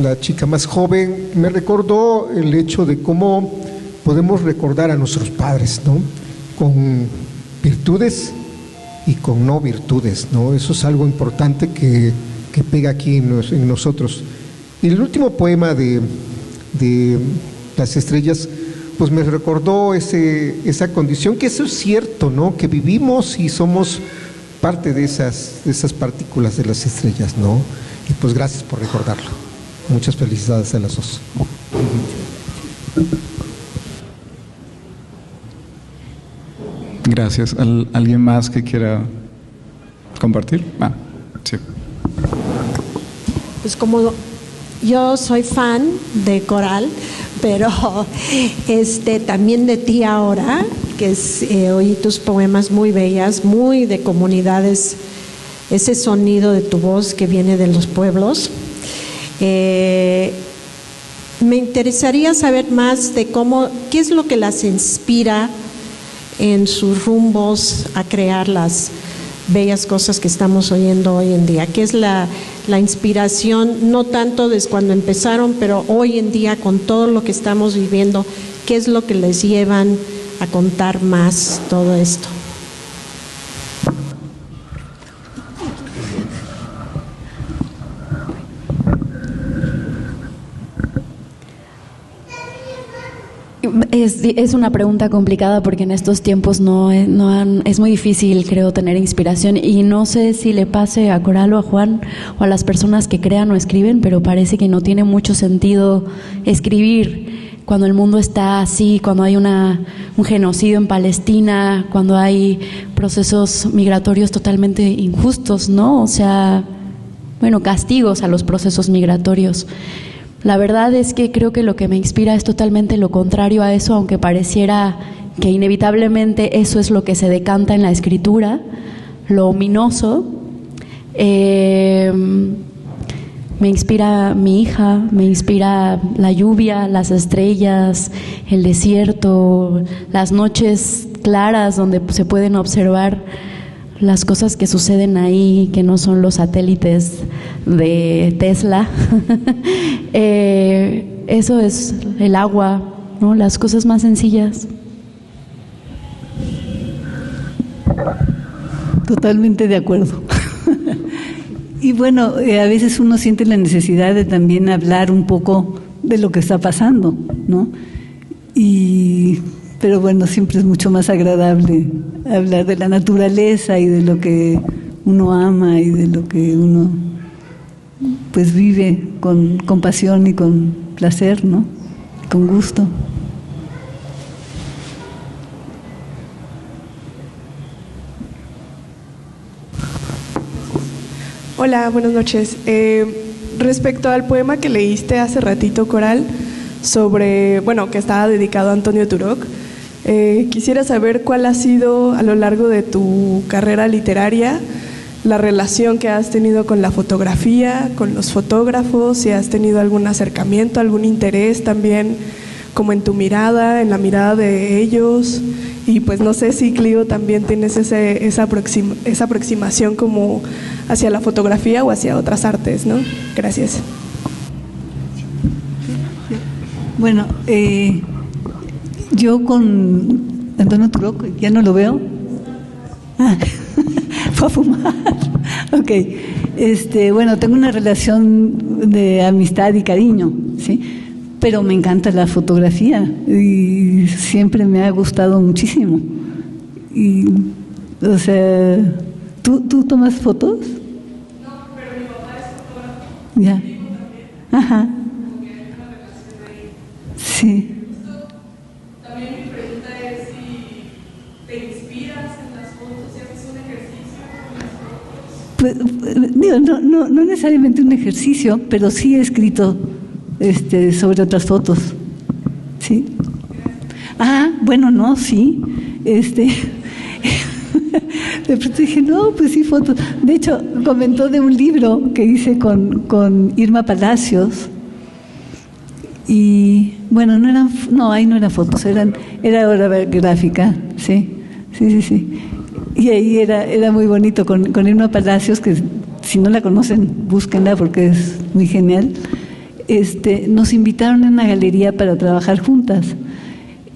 la chica más joven me recordó el hecho de cómo podemos recordar a nuestros padres, ¿no? Con virtudes y con no virtudes, ¿no? Eso es algo importante que pega aquí en nosotros. Y el último poema de Las Estrellas, pues me recordó esa condición, que eso es cierto, ¿no? Que vivimos y somos parte de esas partículas de las estrellas, ¿no? Y pues gracias por recordarlo. Muchas felicidades a las dos.
Gracias. ¿Alguien más que quiera compartir? Sí.
Pues como yo soy fan de Coral, pero también de ti ahora, que oí tus poemas muy bellas, muy de comunidades, ese sonido de tu voz que viene de los pueblos. Me interesaría saber más de qué es lo que las inspira en sus rumbos a crear las bellas cosas que estamos oyendo hoy en día. ¿Qué es la inspiración, no tanto desde cuando empezaron, pero hoy en día con todo lo que estamos viviendo, qué es lo que les llevan a contar más todo esto?
Es una pregunta complicada porque en estos tiempos es muy difícil, creo, tener inspiración, y no sé si le pase a Coral o a Juan o a las personas que crean o escriben, pero parece que no tiene mucho sentido escribir cuando el mundo está así, cuando hay un genocidio en Palestina, cuando hay procesos migratorios totalmente injustos, ¿no? O sea, castigos a los procesos migratorios. La verdad es que creo que lo que me inspira es totalmente lo contrario a eso, aunque pareciera que inevitablemente eso es lo que se decanta en la escritura, lo ominoso. Me inspira mi hija, me inspira la lluvia, las estrellas, el desierto, las noches claras donde se pueden observar las cosas que suceden ahí, que no son los satélites de Tesla. Eso es el agua, ¿no? Las cosas más sencillas.
Totalmente de acuerdo. Y bueno, a veces uno siente la necesidad de también hablar un poco de lo que está pasando, ¿no? Pero bueno, siempre es mucho más agradable hablar de la naturaleza y de lo que uno ama y de lo que uno pues vive con pasión y con placer, ¿no? Con gusto.
Hola, buenas noches. Respecto al poema que leíste hace ratito, Coral, sobre, que estaba dedicado a Antonio Turok, quisiera saber cuál ha sido a lo largo de tu carrera literaria la relación que has tenido con la fotografía, con los fotógrafos, si has tenido algún acercamiento, algún interés también como en tu mirada, en la mirada de ellos, y pues no sé si Clio también tienes esa aproximación como hacia la fotografía o hacia otras artes, ¿no? Gracias.
Bueno, yo con Antonio Turok, ya no lo veo. Fue a fumar. Ok. Bueno, tengo una relación de amistad y cariño, ¿sí? Pero me encanta la fotografía y siempre me ha gustado muchísimo. Y, o sea, ¿tú tomas fotos?
No, pero mi papá es fotógrafo.
Ya. Ajá. Sí.
También mi pregunta es si te inspiras en las fotos, si haces un ejercicio con las fotos.
Pues, digo, no necesariamente un ejercicio, pero sí he escrito sobre otras fotos. ¿Sí? Bueno, no, sí. De pronto dije, no, pues sí, fotos. De hecho, comentó de un libro que hice con Irma Palacios. Y bueno, ahí no eran fotos, era obra gráfica, sí. Y ahí era muy bonito con Irma Palacios, que si no la conocen, búsquenla porque es muy genial. Nos invitaron a una galería para trabajar juntas.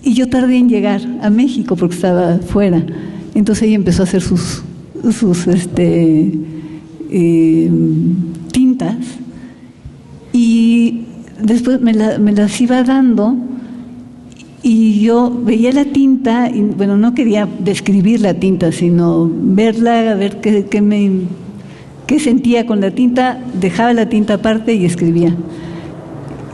Y yo tardé en llegar a México porque estaba fuera. Entonces ella empezó a hacer sus tintas, y después me las iba dando, y yo veía la tinta, y bueno, no quería describir la tinta, sino verla, a ver qué sentía con la tinta, dejaba la tinta aparte y escribía.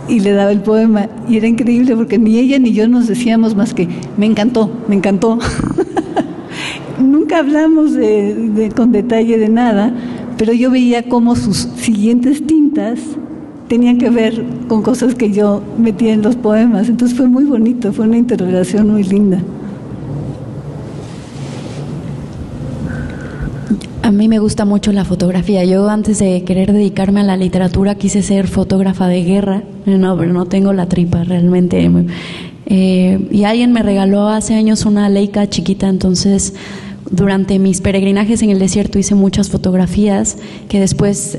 Y le daba el poema, y era increíble porque ni ella ni yo nos decíamos más que me encantó, me encantó. Nunca hablamos con detalle de nada, pero yo veía cómo sus siguientes tintas tenían que ver con cosas que yo metía en los poemas. Entonces fue muy bonito, fue una interrelación muy linda.
A mí me gusta mucho la fotografía. Yo antes de querer dedicarme a la literatura quise ser fotógrafa de guerra, pero no tengo la tripa realmente. Y alguien me regaló hace años una Leica chiquita, entonces durante mis peregrinajes en el desierto hice muchas fotografías que después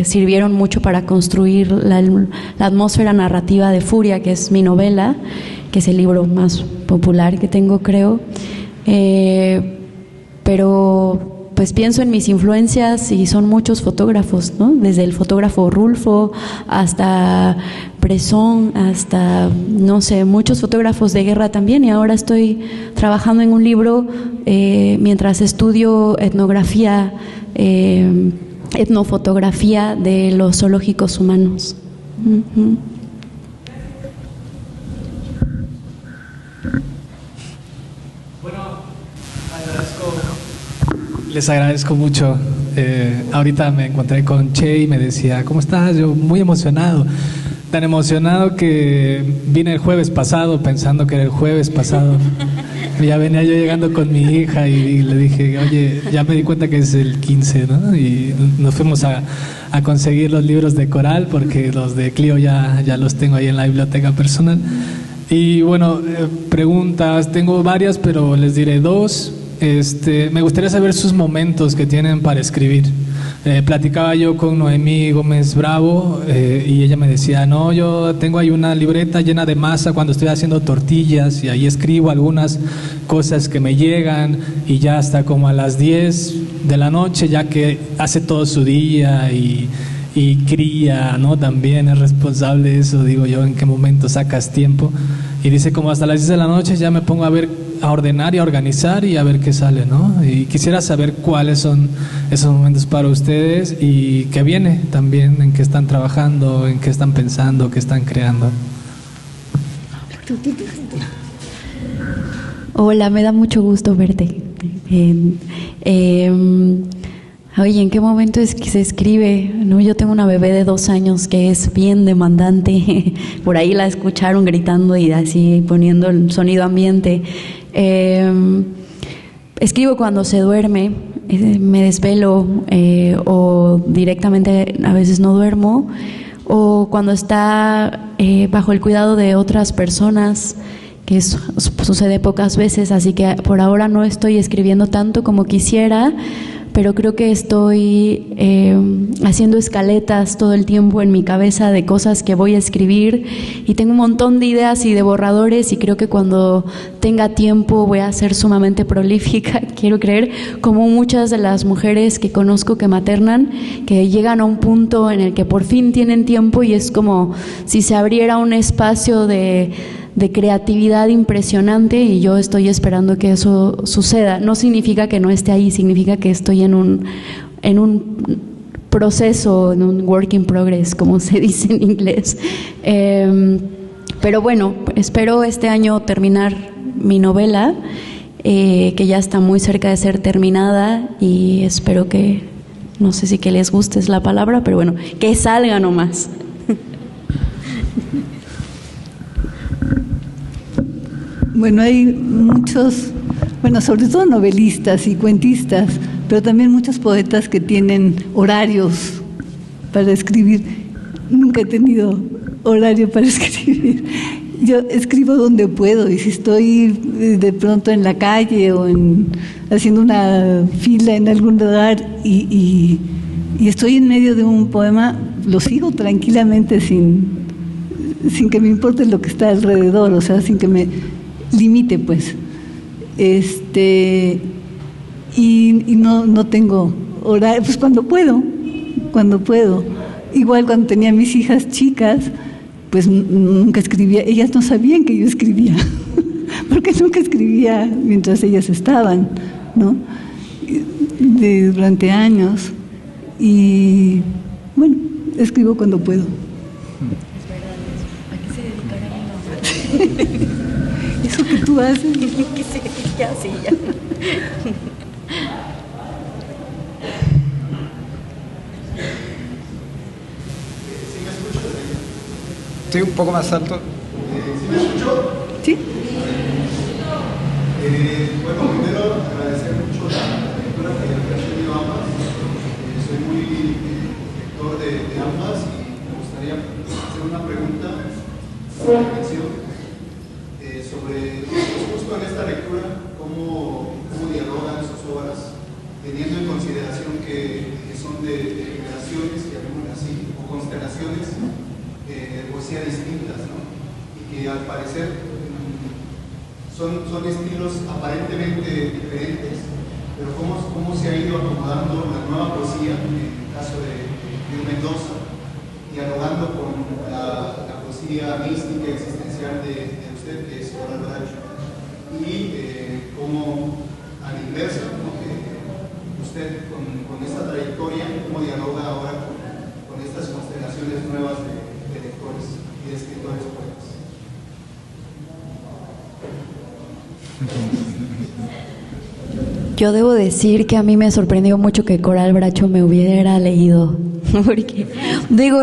sirvieron mucho para construir la atmósfera narrativa de Furia, que es mi novela, que es el libro más popular que tengo, creo. Pero pues pienso en mis influencias y son muchos fotógrafos, ¿no? Desde el fotógrafo Rulfo hasta Bresson, hasta, no sé, muchos fotógrafos de guerra también. Y ahora estoy trabajando en un libro mientras estudio etnofotografía de los zoológicos humanos. Uh-huh.
Les agradezco mucho. Ahorita me encontré con Che y me decía, ¿cómo estás? Yo muy emocionado. Tan emocionado que vine el jueves pasado pensando que era el jueves pasado. Ya venía yo llegando con mi hija y le dije, oye, ya me di cuenta que es el 15, ¿no? Y nos fuimos a conseguir los libros de Coral porque los de Clio ya los tengo ahí en la biblioteca personal. Y bueno, preguntas, tengo varias, pero les diré dos. Me gustaría saber sus momentos que tienen para escribir. Platicaba yo con Noemí Gómez Bravo y ella me decía, no, yo tengo ahí una libreta llena de masa cuando estoy haciendo tortillas y ahí escribo algunas cosas que me llegan, y ya hasta como a las 10 de la noche, ya que hace todo su día y cría, ¿no? También es responsable de eso, digo yo, en qué momento sacas tiempo. Y dice, como hasta las 10 de la noche ya me pongo a ordenar y a organizar y a ver qué sale, ¿no? Y quisiera saber cuáles son esos momentos para ustedes y qué viene también, en qué están trabajando, en qué están pensando, qué están creando.
Hola, me da mucho gusto verte. Oye, ¿en qué momento es que se escribe? No, yo tengo una bebé de 2 años que es bien demandante. Por ahí la escucharon gritando y así poniendo el sonido ambiente. Escribo cuando se duerme, me desvelo o directamente a veces no duermo, o cuando está bajo el cuidado de otras personas, que sucede pocas veces, así que por ahora no estoy escribiendo tanto como quisiera, pero creo que estoy haciendo escaletas todo el tiempo en mi cabeza de cosas que voy a escribir, y tengo un montón de ideas y de borradores, y creo que cuando tenga tiempo voy a ser sumamente prolífica, quiero creer, como muchas de las mujeres que conozco que maternan, que llegan a un punto en el que por fin tienen tiempo y es como si se abriera un espacio de creatividad impresionante, y yo estoy esperando que eso suceda. No significa que no esté ahí, significa que estoy en un proceso, en un work in progress, como se dice en inglés. Pero bueno, espero este año terminar mi novela, que ya está muy cerca de ser terminada, y espero que, no sé si que les guste es la palabra, pero bueno, que salga nomás.
Bueno, hay muchos, sobre todo novelistas y cuentistas, pero también muchos poetas que tienen horarios para escribir. Nunca he tenido horario para escribir. Yo escribo donde puedo, y si estoy de pronto en la calle o haciendo una fila en algún lugar y estoy en medio de un poema, lo sigo tranquilamente sin que me importe lo que está alrededor, o sea, sin que me limite, pues. y no tengo horario, pues cuando puedo. Igual cuando tenía mis hijas chicas, pues nunca escribía, ellas no sabían que yo escribía, porque nunca escribía mientras ellas estaban, ¿no? Durante años. Y bueno, escribo cuando puedo.
¿A qué se dedicará?
Eso que tú haces.
Ya, sí, ya.
Sí, un poco más alto.
¿Sí me escuchó?
Sí.
Bueno, primero agradecer mucho la lectura que han tenido ambas. Soy muy lector de ambas y me gustaría hacer una pregunta, una reflexión sobre justo en esta lectura cómo dialogan sus obras, teniendo en consideración que son de generaciones, llamémosle así, o constelaciones de poesía distintas, ¿no? Y que al parecer son estilos aparentemente diferentes, pero cómo se ha ido acomodando la nueva poesía, en el caso de Mendoza, dialogando con la poesía mística y existencial de usted, que es Coral Bracho, y cómo a la inversa, ¿no? Usted con esta trayectoria, cómo dialoga ahora con estas constelaciones nuevas de lectores y de escritores poetas.
Yo debo decir que a mí me sorprendió mucho que Coral Bracho me hubiera leído, porque digo,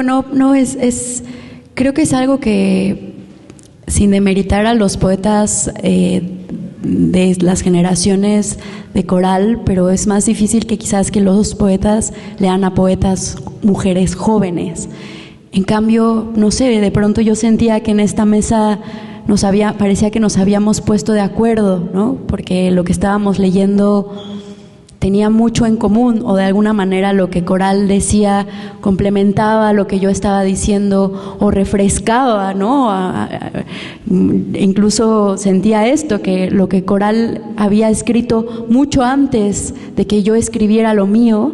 creo que es algo que, sin demeritar a los poetas de las generaciones de Coral, pero es más difícil que quizás que los poetas lean a poetas mujeres jóvenes. En cambio, no sé, de pronto yo sentía que en esta mesa parecía que nos habíamos puesto de acuerdo, ¿no? Porque lo que estábamos leyendo tenía mucho en común, o de alguna manera lo que Coral decía complementaba lo que yo estaba diciendo o refrescaba, ¿no? Incluso sentía esto, que lo que Coral había escrito mucho antes de que yo escribiera lo mío,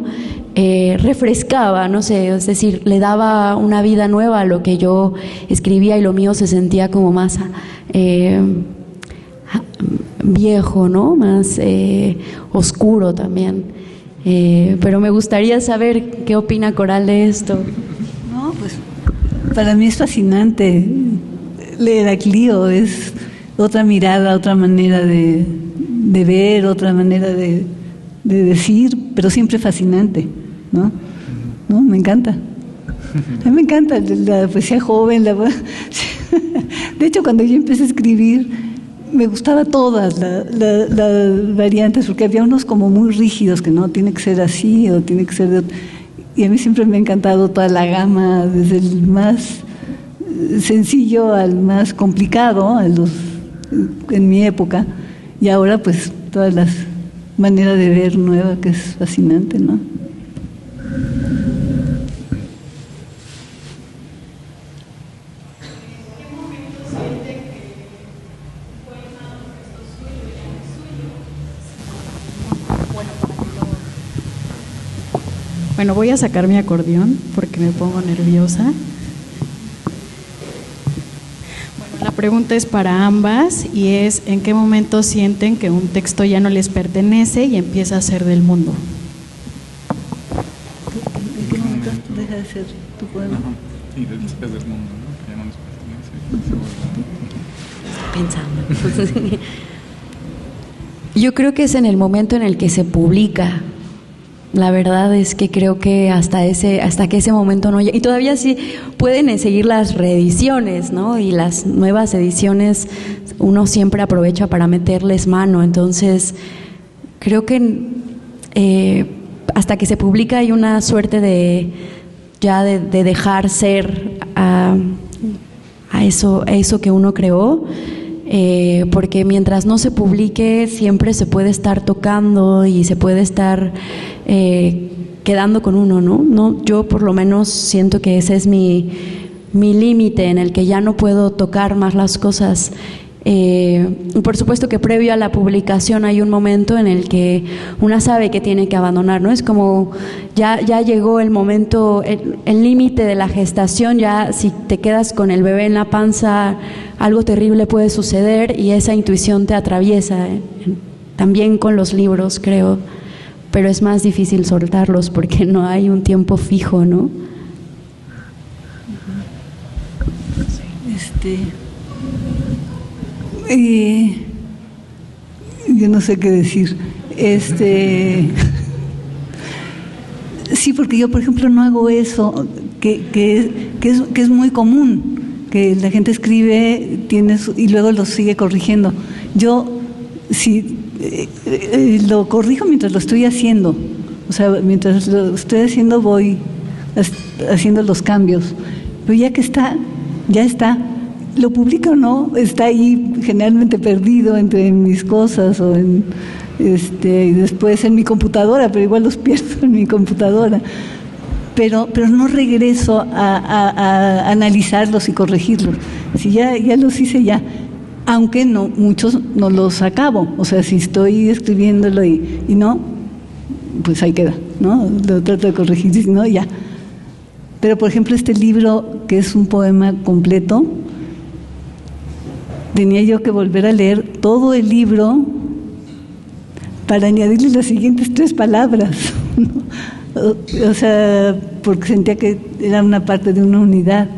refrescaba, no sé, es decir, le daba una vida nueva a lo que yo escribía, y lo mío se sentía como más viejo, ¿no? Más oscuro también. Pero me gustaría saber qué opina Coral de esto.
No, pues para mí es fascinante leer a Clío, es otra mirada, otra manera de ver, otra manera de decir, pero siempre fascinante, ¿no? ¿No? Me encanta. A mí me encanta la poesía joven. De hecho, cuando yo empecé a escribir, me gustaba todas las variantes, porque había unos como muy rígidos, que no, tiene que ser así o tiene que ser de otro. Y a mí siempre me ha encantado toda la gama, desde el más sencillo al más complicado, en mi época. Y ahora pues todas las maneras de ver nueva, que es fascinante, ¿no?
Bueno, voy a sacar mi acordeón porque me pongo nerviosa. Bueno, la pregunta es para ambas y es: ¿en qué momento sienten que un texto ya no les pertenece y empieza a ser del mundo?
¿En qué momento deja de ser tu poema?
Y después del mundo, ¿no? Que ya no les pertenece.
Estoy pensando. Yo creo que es en el momento en el que se publica. La verdad es que creo que hasta que ese momento no llega. Y todavía sí pueden seguir las reediciones, ¿no? Y las nuevas ediciones uno siempre aprovecha para meterles mano. Entonces, creo que hasta que se publica hay una suerte de dejar ser a eso que uno creó. Porque mientras no se publique siempre se puede estar tocando y se puede estar quedando con uno, ¿no? Yo por lo menos siento que ese es mi límite, en el que ya no puedo tocar más las cosas, Por supuesto que previo a la publicación hay un momento en el que una sabe que tiene que abandonar, ¿no? Es como ya llegó el momento, el límite de la gestación, ya si te quedas con el bebé en la panza, algo terrible puede suceder y esa intuición te atraviesa, también con los libros, creo, pero es más difícil soltarlos porque no hay un tiempo fijo, ¿no?
Yo no sé qué decir. Sí, porque yo, por ejemplo, no hago eso, que es muy común, que la gente escribe y luego lo sigue corrigiendo. Yo, sí, lo corrijo mientras lo estoy haciendo. O sea, mientras lo estoy haciendo voy haciendo los cambios. Pero ya que está, ya está. Lo publico o no, está ahí generalmente perdido entre mis cosas o y después en mi computadora, pero igual los pierdo en mi computadora. Pero no regreso a analizarlos y corregirlos. Si ya los hice ya, aunque no muchos no los acabo. O sea, si estoy escribiéndolo y no, pues ahí queda, ¿no? Lo trato de corregir, si no, ya. Pero, por ejemplo, este libro, que es un poema completo, tenía yo que volver a leer todo el libro para añadirle las siguientes 3 palabras, ¿no? O sea, porque sentía que era una parte de una unidad.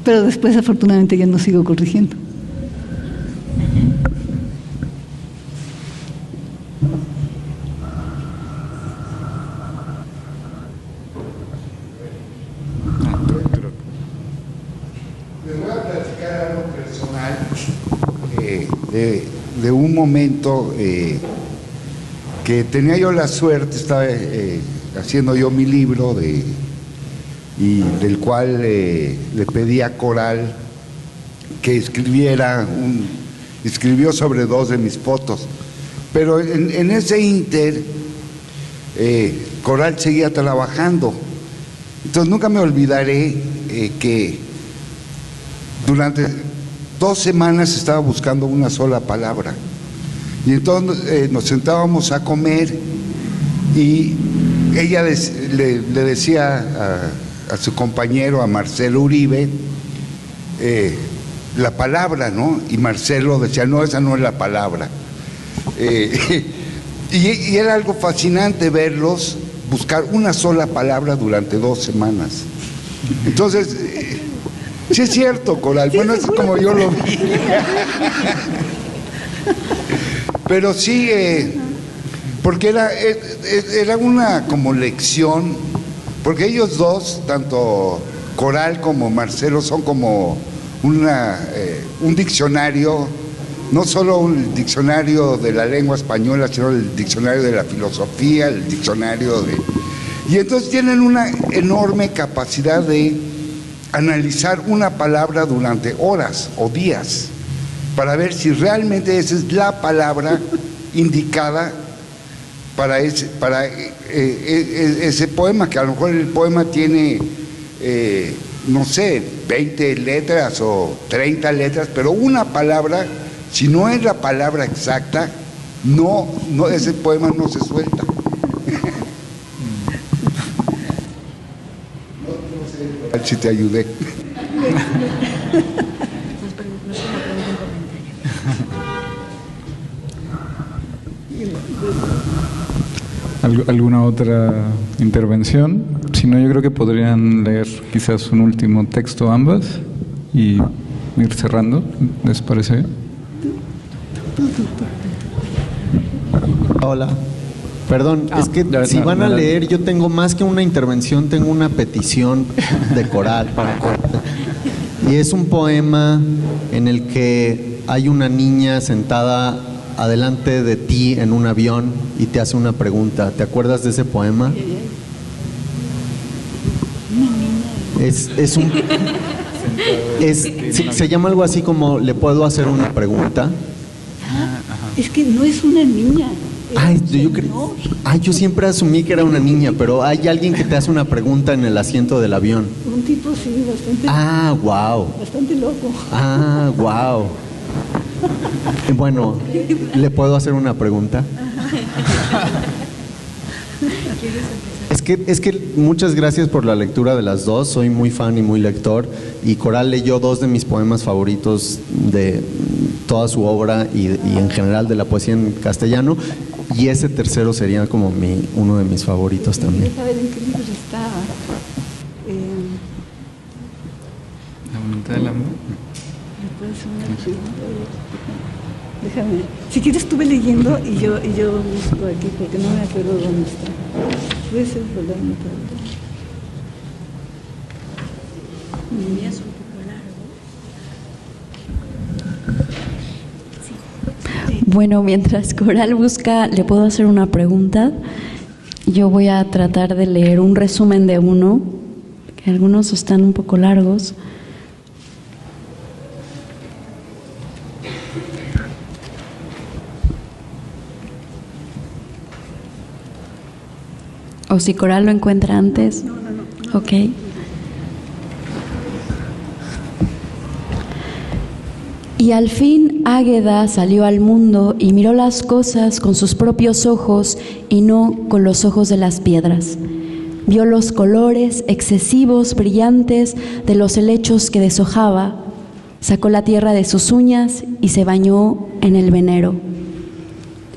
Pero después, afortunadamente, ya no sigo corrigiendo.
De un momento que tenía yo la suerte, estaba haciendo yo mi libro y del cual le pedí a Coral que escribió sobre 2 de mis fotos, pero en ese ínter Coral seguía trabajando. Entonces nunca me olvidaré que durante 2 semanas estaba buscando una sola palabra. Y entonces nos sentábamos a comer y ella le decía a su compañero, a Marcelo Uribe, la palabra, ¿no? Y Marcelo decía, no, esa no es la palabra. Y era algo fascinante verlos buscar una sola palabra durante 2 semanas. Entonces, sí es cierto, Coral, bueno, es como yo lo vi. Pero sí, porque era una como lección, porque ellos dos, tanto Coral como Marcelo, son como un diccionario, no solo un diccionario de la lengua española, sino el diccionario de la filosofía, el diccionario de... Y entonces tienen una enorme capacidad de analizar una palabra durante horas o días para ver si realmente esa es la palabra indicada para ese poema, que a lo mejor el poema tiene, no sé, 20 letras o 30 letras, pero una palabra, si no es la palabra exacta, no ese poema no se suelta. A ver si te ayudé.
¿Alguna otra intervención? Si no, yo creo que podrían leer quizás un último texto ambas y ir cerrando, ¿les parece?
Hola. Perdón, es que si van a leer, yo tengo más que una intervención, tengo una petición de Coral. Y es un poema en el que hay una niña sentada adelante de ti en un avión y te hace una pregunta. ¿Te acuerdas de ese poema? Se llama algo así como ¿le puedo hacer una pregunta?
Es que no es una niña,
Yo siempre asumí que era una niña, pero hay alguien que te hace una pregunta en el asiento del avión.
Un tipo, sí, bastante.
Wow.
Bastante loco.
Wow. Bueno, ¿le puedo hacer una pregunta? Es que muchas gracias por la lectura de las dos. Soy muy fan y muy lector. Y Coral leyó 2 de mis poemas favoritos de toda su obra y en general de la poesía en castellano. Y ese tercero sería como uno de mis favoritos también.
Quiero saber en qué libro estaba.
La voluntad del amor.
¿Me puedes hacer una pregunta? Déjame. Si quieres estuve leyendo y yo busco aquí porque no me acuerdo dónde está. Puede ser verdad, no tanto.
Es un poco largo. Bueno, mientras Coral busca, ¿le puedo hacer una pregunta? Yo voy a tratar de leer un resumen de uno, que algunos están un poco largos. O si Coral lo encuentra antes. No. Ok. Y al fin Águeda salió al mundo y miró las cosas con sus propios ojos y no con los ojos de las piedras. Vio los colores excesivos, brillantes de los helechos que deshojaba, sacó la tierra de sus uñas y se bañó en el venero.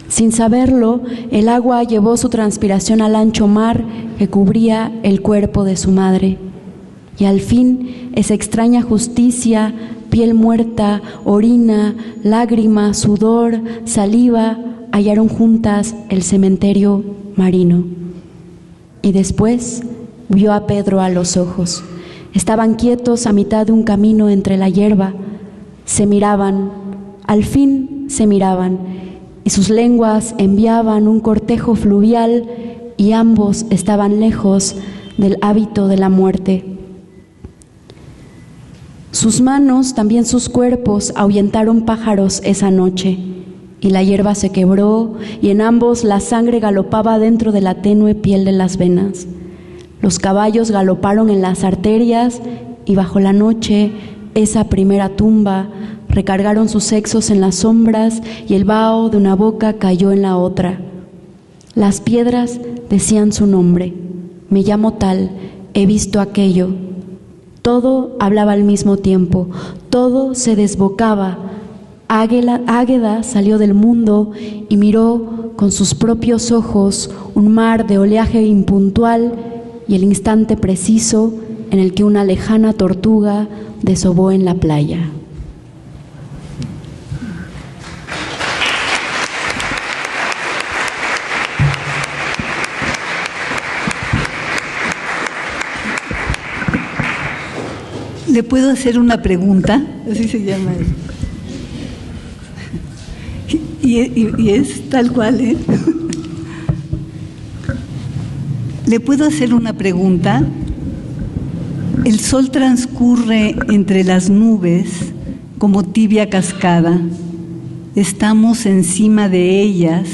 Sin saberlo, el agua llevó su transpiración al ancho mar que cubría el cuerpo de su madre. Y al fin, esa extraña justicia, piel muerta, orina, lágrima, sudor, saliva, hallaron juntas el cementerio marino. Y después vio a Pedro a los ojos. Estaban quietos a mitad de un camino entre la hierba. Se miraban, al fin se miraban. Y sus lenguas enviaban un cortejo fluvial y ambos estaban lejos del hábito de la muerte. Sus manos, también sus cuerpos, ahuyentaron pájaros esa noche, y la hierba se quebró y en ambos la sangre galopaba dentro de la tenue piel de las venas. Los caballos galoparon en las arterias y bajo la noche, esa primera tumba, recargaron sus sexos en las sombras y el vaho de una boca cayó en la otra. Las piedras decían su nombre. Me llamo tal, he visto aquello. Todo hablaba al mismo tiempo, todo se desbocaba. Águeda salió del mundo y miró con sus propios ojos un mar de oleaje impuntual y el instante preciso en el que una lejana tortuga desovó en la playa.
¿Le puedo hacer una pregunta? Así se llama. Y es tal cual, ¿eh? ¿Le puedo hacer una pregunta? El sol transcurre entre las nubes como tibia cascada. Estamos encima de ellas,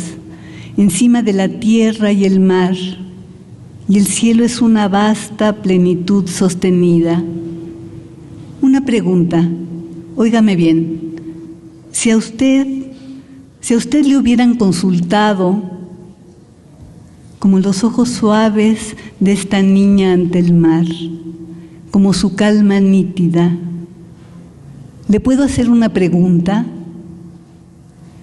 encima de la tierra y el mar, y el cielo es una vasta plenitud sostenida. Una pregunta, óigame bien, si a usted le hubieran consultado como los ojos suaves de esta niña ante el mar, como su calma nítida, ¿le puedo hacer una pregunta?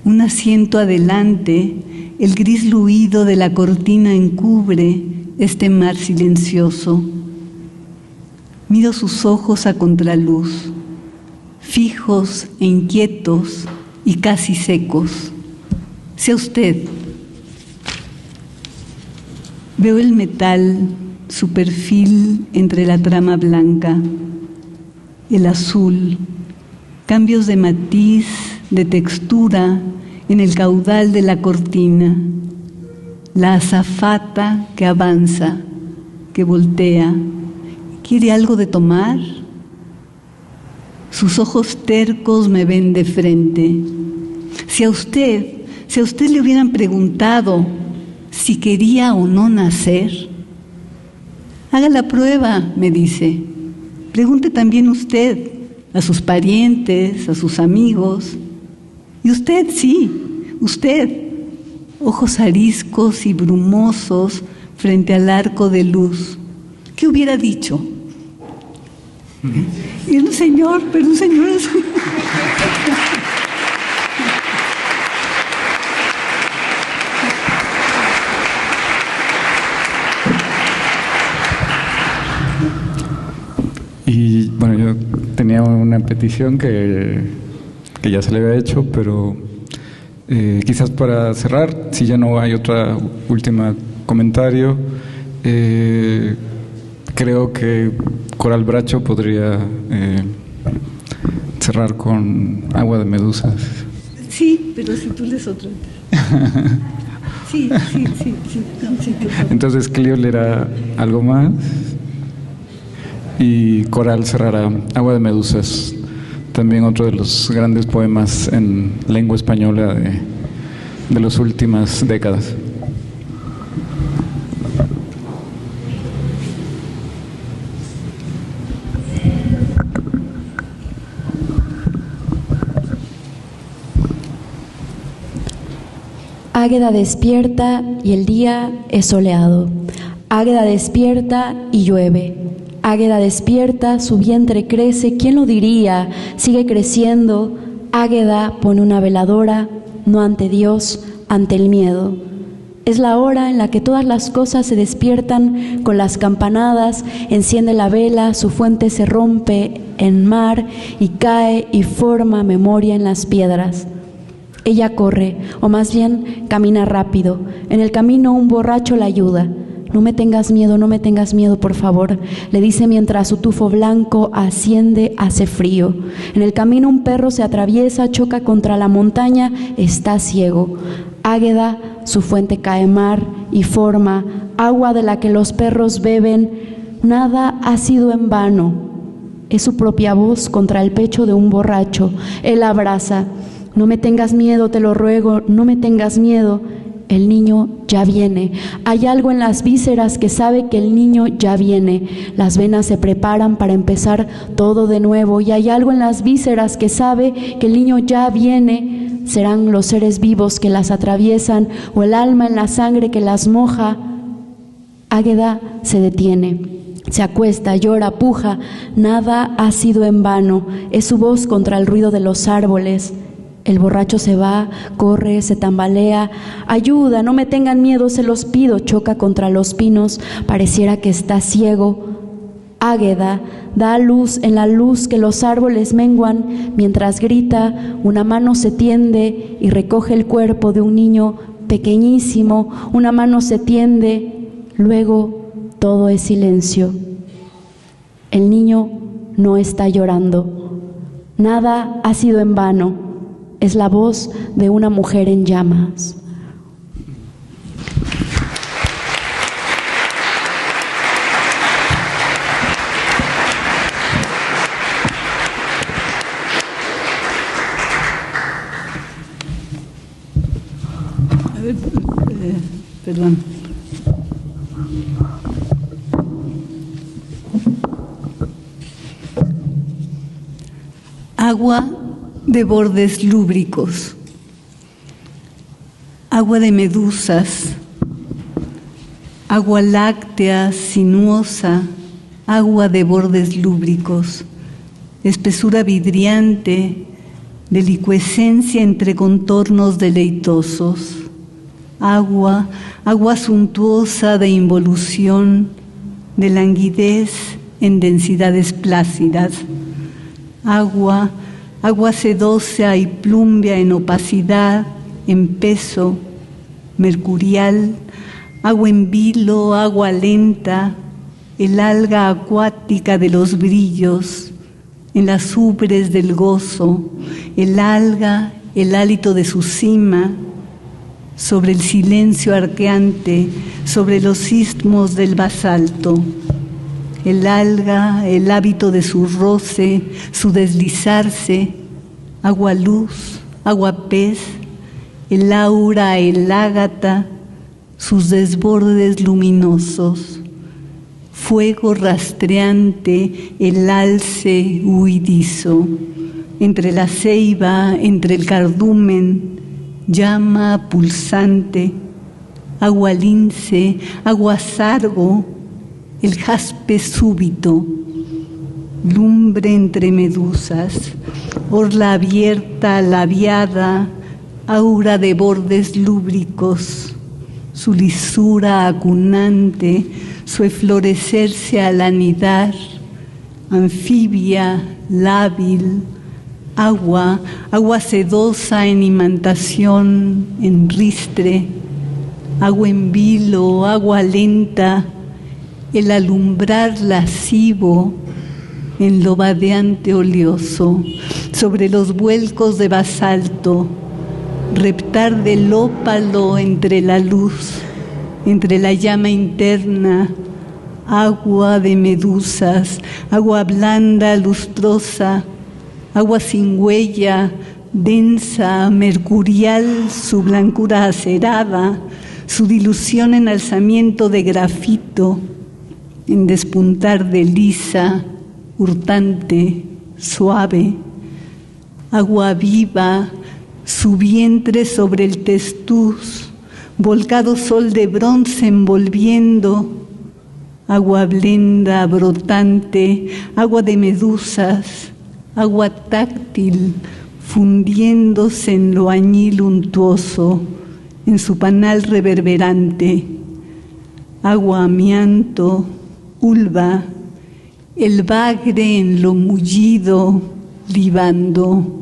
Un asiento adelante, el gris luido de la cortina encubre este mar silencioso. Miro sus ojos a contraluz, fijos e inquietos y casi secos. Sea usted. Veo el metal, su perfil entre la trama blanca, el azul, cambios de matiz, de textura en el caudal de la cortina, la azafata que avanza, que voltea. ¿Quiere algo de tomar? Sus ojos tercos me ven de frente. Si a usted si a usted le hubieran preguntado si quería o no nacer, haga la prueba, me dice. Pregunte también usted a sus parientes, a sus amigos. Y usted, sí, usted, ojos ariscos y brumosos frente al arco de luz. ¿Qué hubiera dicho? Y un señor, pero un señor así.
Y bueno, yo tenía una petición que ya se le había hecho, pero quizás para cerrar, si ya no hay otra última comentario, creo que Coral Bracho podría cerrar con Agua de Medusas.
Sí, pero si tú lees otra. Sí.
Entonces Clio leerá algo más y Coral cerrará Agua de Medusas, también otro de los grandes poemas en lengua española de las últimas décadas.
Águeda despierta y el día es soleado. Águeda despierta y llueve. Águeda despierta, su vientre crece, ¿quién lo diría? Sigue creciendo. Águeda pone una veladora, no ante Dios, ante el miedo. Es la hora en la que todas las cosas se despiertan con las campanadas, enciende la vela, su fuente se rompe en mar y cae y forma memoria en las piedras. Ella corre, o más bien camina rápido. En el camino un borracho la ayuda. No me tengas miedo, por favor, le dice mientras su tufo blanco asciende, hace frío. En el camino un perro se atraviesa, choca contra la montaña, está ciego. Águeda, su fuente cae mar y forma, agua de la que los perros beben. Nada ha sido en vano. Es su propia voz contra el pecho de un borracho. Él abraza. No me tengas miedo, te lo ruego, no me tengas miedo. El niño ya viene. Hay algo en las vísceras que sabe que el niño ya viene. Las venas se preparan para empezar todo de nuevo. Y hay algo en las vísceras que sabe que el niño ya viene. Serán los seres vivos que las atraviesan o el alma en la sangre que las moja. Águeda se detiene. Se acuesta, llora, puja. Nada ha sido en vano. Es su voz contra el ruido de los árboles. El borracho se va, corre, se tambalea. Ayuda, no me tengan miedo, se los pido. Choca contra los pinos, pareciera que está ciego. Águeda da luz en la luz que los árboles menguan. Mientras grita, una mano se tiende y recoge el cuerpo de un niño pequeñísimo. Una mano se tiende, luego todo es silencio. El niño no está llorando. Nada ha sido en vano. Es la voz de una mujer en llamas.
A ver, perdón. Agua de bordes lúbricos, agua de medusas, agua láctea, sinuosa, agua de bordes lúbricos, espesura vidriante, delicuescencia entre contornos deleitosos, agua suntuosa de involución, de languidez en densidades plácidas, agua sedosa y plumbia en opacidad, en peso, mercurial, agua en vilo, agua lenta, el alga acuática de los brillos, en las ubres del gozo, el alga, el hálito de su cima, sobre el silencio arqueante, sobre los istmos del basalto. El alga, el hábito de su roce, su deslizarse, agua luz, agua pez, el aura, el ágata, sus desbordes luminosos, fuego rastreante, el alce huidizo, entre la ceiba, entre el cardumen, llama pulsante, agua lince, agua sargo, el jaspe súbito, lumbre entre medusas, orla abierta, labiada, aura de bordes lúbricos, su lisura acunante, su eflorecerse al anidar, anfibia, lábil, agua, agua sedosa en imantación, en ristre, agua en vilo, agua lenta, el alumbrar lascivo, en lo vadeante oleoso, sobre los vuelcos de basalto, reptar del ópalo entre la luz, entre la llama interna, agua de medusas, agua blanda, lustrosa, agua sin huella, densa, mercurial, su blancura acerada, su dilución en alzamiento de grafito, en despuntar de lisa, hurtante, suave, agua viva, su vientre sobre el testuz, volcado sol de bronce envolviendo, agua blenda, brotante, agua de medusas, agua táctil, fundiéndose en lo añil untuoso, en su panal reverberante, agua amianto, ulva, el bagre en lo mullido, libando,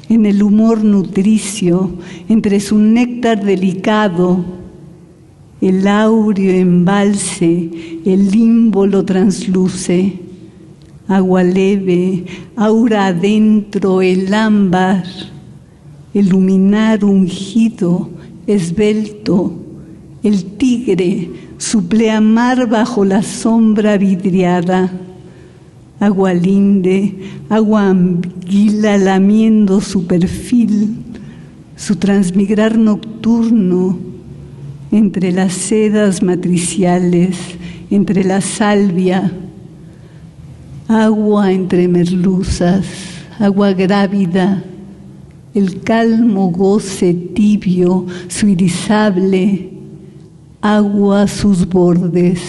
en el humor nutricio, entre su néctar delicado, el áureo embalse, el limbo lo transluce, agua leve, aura adentro, el ámbar, el luminar ungido, esbelto, el tigre, su pleamar bajo la sombra vidriada, agua linde, agua anguila lamiendo su perfil, su transmigrar nocturno, entre las sedas matriciales, entre la salvia, agua entre merluzas, agua grávida, el calmo goce tibio, su irisable, agua sus bordes,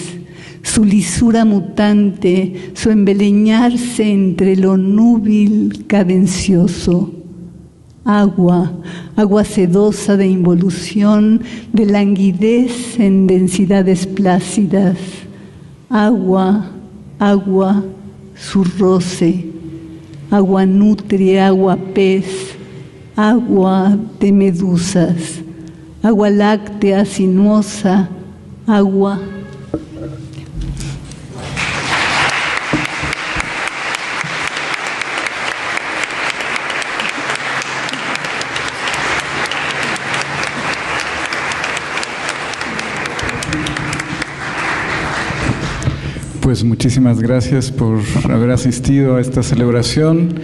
su lisura mutante, su embeleñarse entre lo núbil cadencioso, agua, agua sedosa de involución, de languidez en densidades plácidas, agua, agua, su roce, agua nutria, agua pez, agua de medusas, agua láctea, sinuosa, agua.
Pues muchísimas gracias por haber asistido a esta celebración.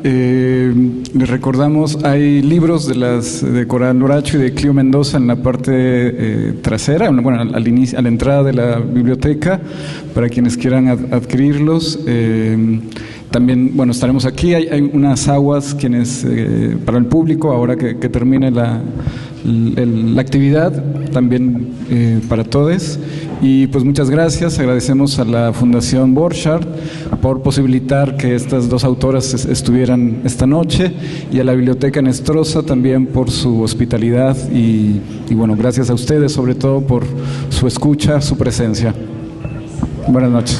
Les recordamos, hay libros de Coral Horacio y de Clio Mendoza en la parte trasera, bueno, al inicio, a la entrada de la biblioteca, para quienes quieran adquirirlos. También, bueno, estaremos aquí. Hay unas aguas para el público ahora que termine la actividad, también para todos. Y pues muchas gracias, agradecemos a la Fundación Borchardt por posibilitar que estas dos autoras estuvieran esta noche, y a la Biblioteca Nestrosa también por su hospitalidad y bueno, gracias a ustedes sobre todo por su escucha, su presencia. Buenas noches.